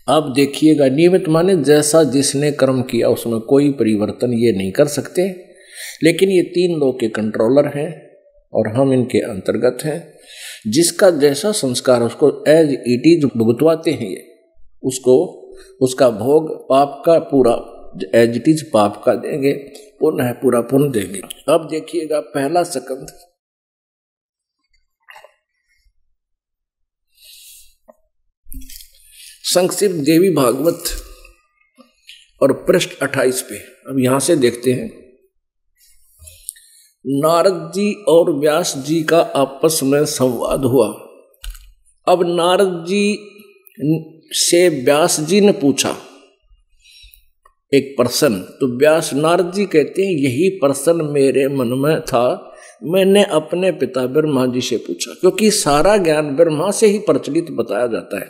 अब देखिएगा, नियमित माने जैसा जिसने कर्म किया उसमें कोई परिवर्तन ये नहीं कर सकते, लेकिन ये 3 लोग के कंट्रोलर हैं और हम इनके अंतर्गत हैं। जिसका जैसा संस्कार उसको एज इट इज भुगतवाते हैं, ये उसको उसका भोग पाप का पूरा एज इट इज पाप का देंगे, पुण्य है पूरा पुण्य देंगे। अब देखिएगा पहला स्कंद, संक्षिप्त देवी भागवत और पृष्ठ 28 पे। अब यहां से देखते हैं, नारद जी और व्यास जी का आपस में संवाद हुआ। अब नारद जी से व्यास जी ने पूछा एक प्रश्न, तो व्यास नारद जी कहते हैं यही प्रश्न मेरे मन में था, मैंने अपने पिता ब्रह्मा जी से पूछा। क्योंकि सारा ज्ञान ब्रह्मा से ही प्रचलित बताया जाता है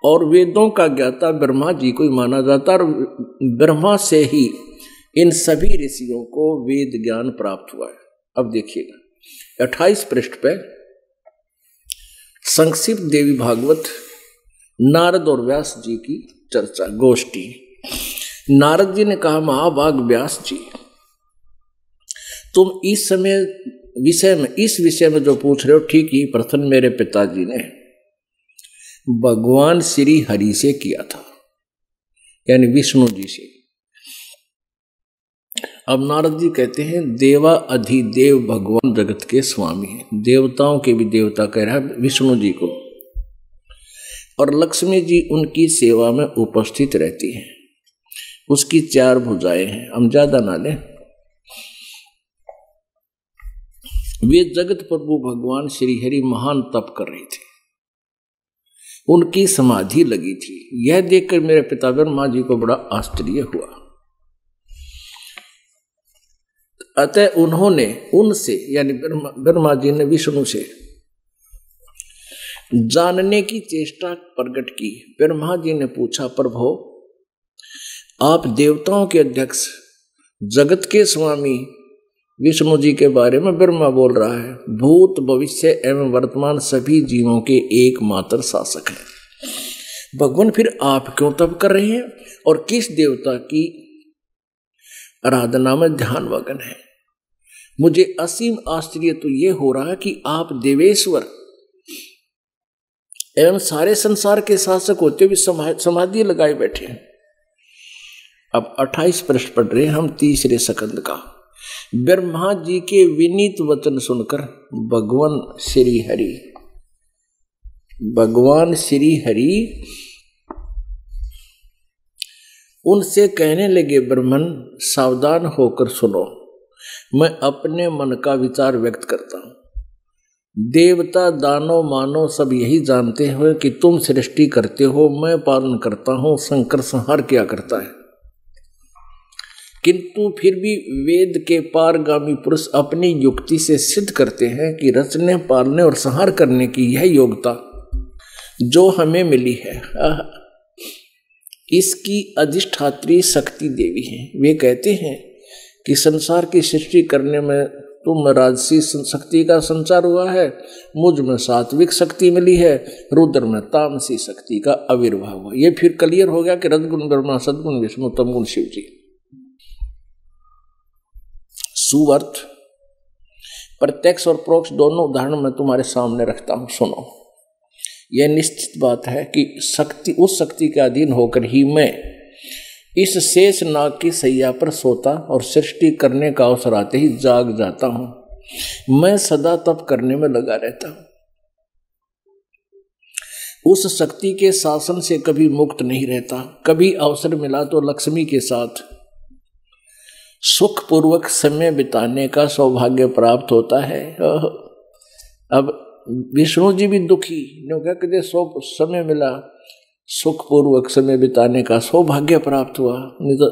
और वेदों का ज्ञाता ब्रह्मा जी को ही माना जाता है, और ब्रह्मा से ही इन सभी ऋषियों को वेद ज्ञान प्राप्त हुआ है। अब देखिएगा 28 पृष्ठ पे संक्षिप्त देवी भागवत, नारद और व्यास जी की चर्चा गोष्ठी। नारद जी ने कहा, महाभाग व्यास जी, तुम इस विषय में जो पूछ रहे हो ठीक ही प्रश्न मेरे पिताजी ने भगवान श्री हरि से किया था, यानी विष्णु जी से। अब नारद जी कहते हैं, देवा अधिदेव भगवान जगत के स्वामी हैं, देवताओं के भी देवता कह रहा है विष्णु जी को, और लक्ष्मी जी उनकी सेवा में उपस्थित रहती हैं। उसकी 4 भुजाएं हैं, हम ज्यादा ना लें। वे जगत प्रभु भगवान श्री हरि महान तप कर रहे थे, उनकी समाधि लगी थी। यह देखकर मेरे पिता ब्रह्मा जी को बड़ा आश्चर्य हुआ। अतः उन्होंने उनसे, यानी ब्रह्मा जी ने विष्णु से जानने की चेष्टा प्रकट की। ब्रह्मा जी ने पूछा, प्रभु आप देवताओं के अध्यक्ष जगत के स्वामी विष्णु जी के बारे में ब्रह्मा बोल रहा है, भूत भविष्य एवं वर्तमान सभी जीवों के एकमात्र शासक है। भगवान फिर आप क्यों तप कर रहे हैं और किस देवता की आराधना में ध्यान मग्न है? मुझे असीम आश्चर्य तो ये हो रहा है कि आप देवेश्वर एवं सारे संसार के शासक होते हुए समाधि लगाए बैठे हैं। अब 28 पृष्ठ पढ़ रहे हम तीसरे स्कंद का। ब्रह्मा जी के विनीत वचन सुनकर भगवान श्री हरि उनसे कहने लगे, ब्रह्मन सावधान होकर सुनो, मैं अपने मन का विचार व्यक्त करता हूं। देवता दानव मानव सब यही जानते हो कि तुम सृष्टि करते हो, मैं पालन करता हूं, शंकर संहार किया करता है। किंतु फिर भी वेद के पारगामी पुरुष अपनी युक्ति से सिद्ध करते हैं कि रचने पालने और संहार करने की यह योग्यता जो हमें मिली है, इसकी अधिष्ठात्री शक्ति देवी है। वे कहते हैं कि संसार की सृष्टि करने में तुम राजसी शक्ति का संचार हुआ है, मुझ में सात्विक शक्ति मिली है, रुद्र में तामसी शक्ति का आविर्भाव हुआ। ये फिर क्लियर हो गया कि रजगुण ब्रह्मा, सद्गुण विष्णु, तमगुण शिव जी। सुअर्थ प्रत्यक्ष और प्रोक्ष दोनों उदाहरण मैं तुम्हारे सामने रखता हूं, सुनो। यह निश्चित बात है कि शक्ति, उस शक्ति के अधीन होकर ही मैं इस शेष नाग की सैया पर सोता और सृष्टि करने का अवसर आते ही जाग जाता हूं। मैं सदा तप करने में लगा रहता हूं। उस शक्ति के शासन से कभी मुक्त नहीं रहता। कभी अवसर मिला तो लक्ष्मी के साथ सुखपूर्वक समय बिताने का सौभाग्य प्राप्त होता है। अब विष्णु जी भी दुखी, कहते समय मिला, सुखपूर्वक समय बिताने का सौभाग्य प्राप्त हुआ, नहीं तो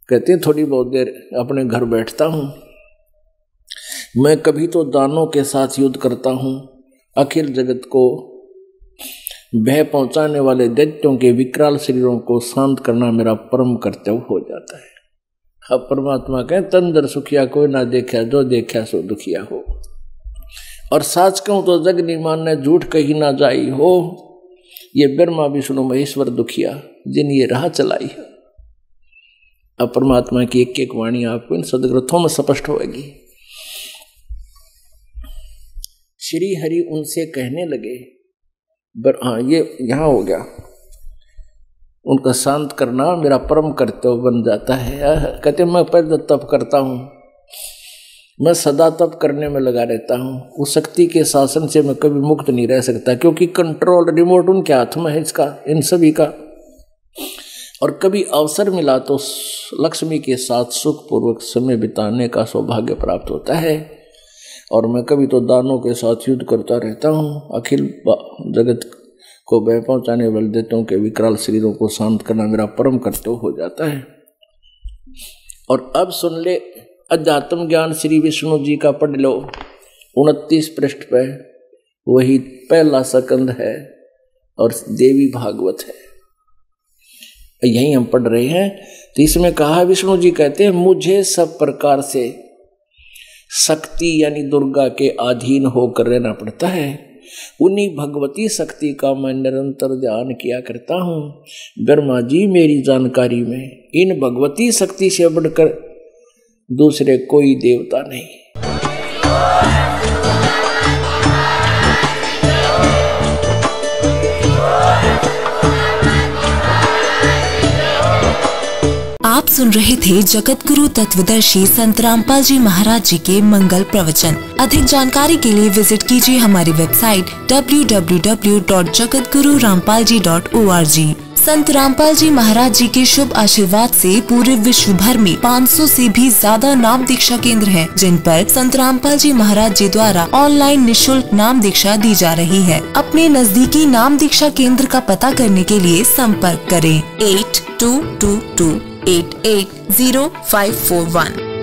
कहते हैं थोड़ी बहुत देर अपने घर बैठता हूँ। मैं कभी तो दानों के साथ युद्ध करता हूँ। अखिल जगत को भय पहुंचाने वाले दैत्यों के विकराल शरीरों को शांत करना मेरा परम कर्तव्य हो जाता है। अब परमात्मा कहे, तंदर सुखिया कोई ना देखा, जो देखा सो दुखिया हो। और साच कहूं तो जग नहीं मानने, झूठ कही ना जाई हो। ये ब्रह्मा विष्णु महेश्वर दुखिया जिन ये राह चलाई है। अब परमात्मा की एक एक वाणी आपको इन सदग्रंथों में स्पष्ट होगी। श्री हरि उनसे कहने लगे, हाँ ये यहां हो गया, उनका शांत करना मेरा परम कर्तव्य बन जाता है। कहते मैं पहले तप करता हूं, मैं सदा तप करने में लगा रहता हूं। उस शक्ति के शासन से मैं कभी मुक्त नहीं रह सकता, क्योंकि कंट्रोल रिमोट उनके हाथ में है इसका, इन सभी का। और कभी अवसर मिला तो लक्ष्मी के साथ सुखपूर्वक समय बिताने का सौभाग्य प्राप्त होता है। और मैं कभी तो दानों के साथ युद्ध करता रहता हूँ। अखिल जगत को भय पहुंचाने वाले दैत्यों के विकराल शरीरों को शांत करना मेरा परम कर्तव्य हो जाता है। और अब सुन ले, अध्यात्म ज्ञान श्री विष्णु जी का पढ़ लो, 29 पृष्ठ पे वही पहला स्कंद है और देवी भागवत है, यही हम पढ़ रहे हैं। तो इसमें कहा विष्णु जी कहते हैं, मुझे सब प्रकार से शक्ति यानी दुर्गा के अधीन होकर रहना पड़ता है। उन्हीं भगवती शक्ति का मैं निरंतर ध्यान किया करता हूँ। ब्रह्मा जी मेरी जानकारी में इन भगवती शक्ति से बढ़कर दूसरे कोई देवता नहीं। आप सुन रहे थे जगत गुरु तत्वदर्शी संत रामपाल जी महाराज जी के मंगल प्रवचन। अधिक जानकारी के लिए विजिट कीजिए हमारी वेबसाइट www.jagatgururampalji.org। संत रामपाल जी महाराज जी के शुभ आशीर्वाद से पूरे विश्व भर में 500 से भी ज्यादा नाम दीक्षा केंद्र हैं, जिन पर संत रामपाल जी महाराज जी द्वारा ऑनलाइन निशुल्क नाम दीक्षा दी जा रही है। अपने नजदीकी नाम दीक्षा केंद्र का पता करने के लिए संपर्क करें 8222880541।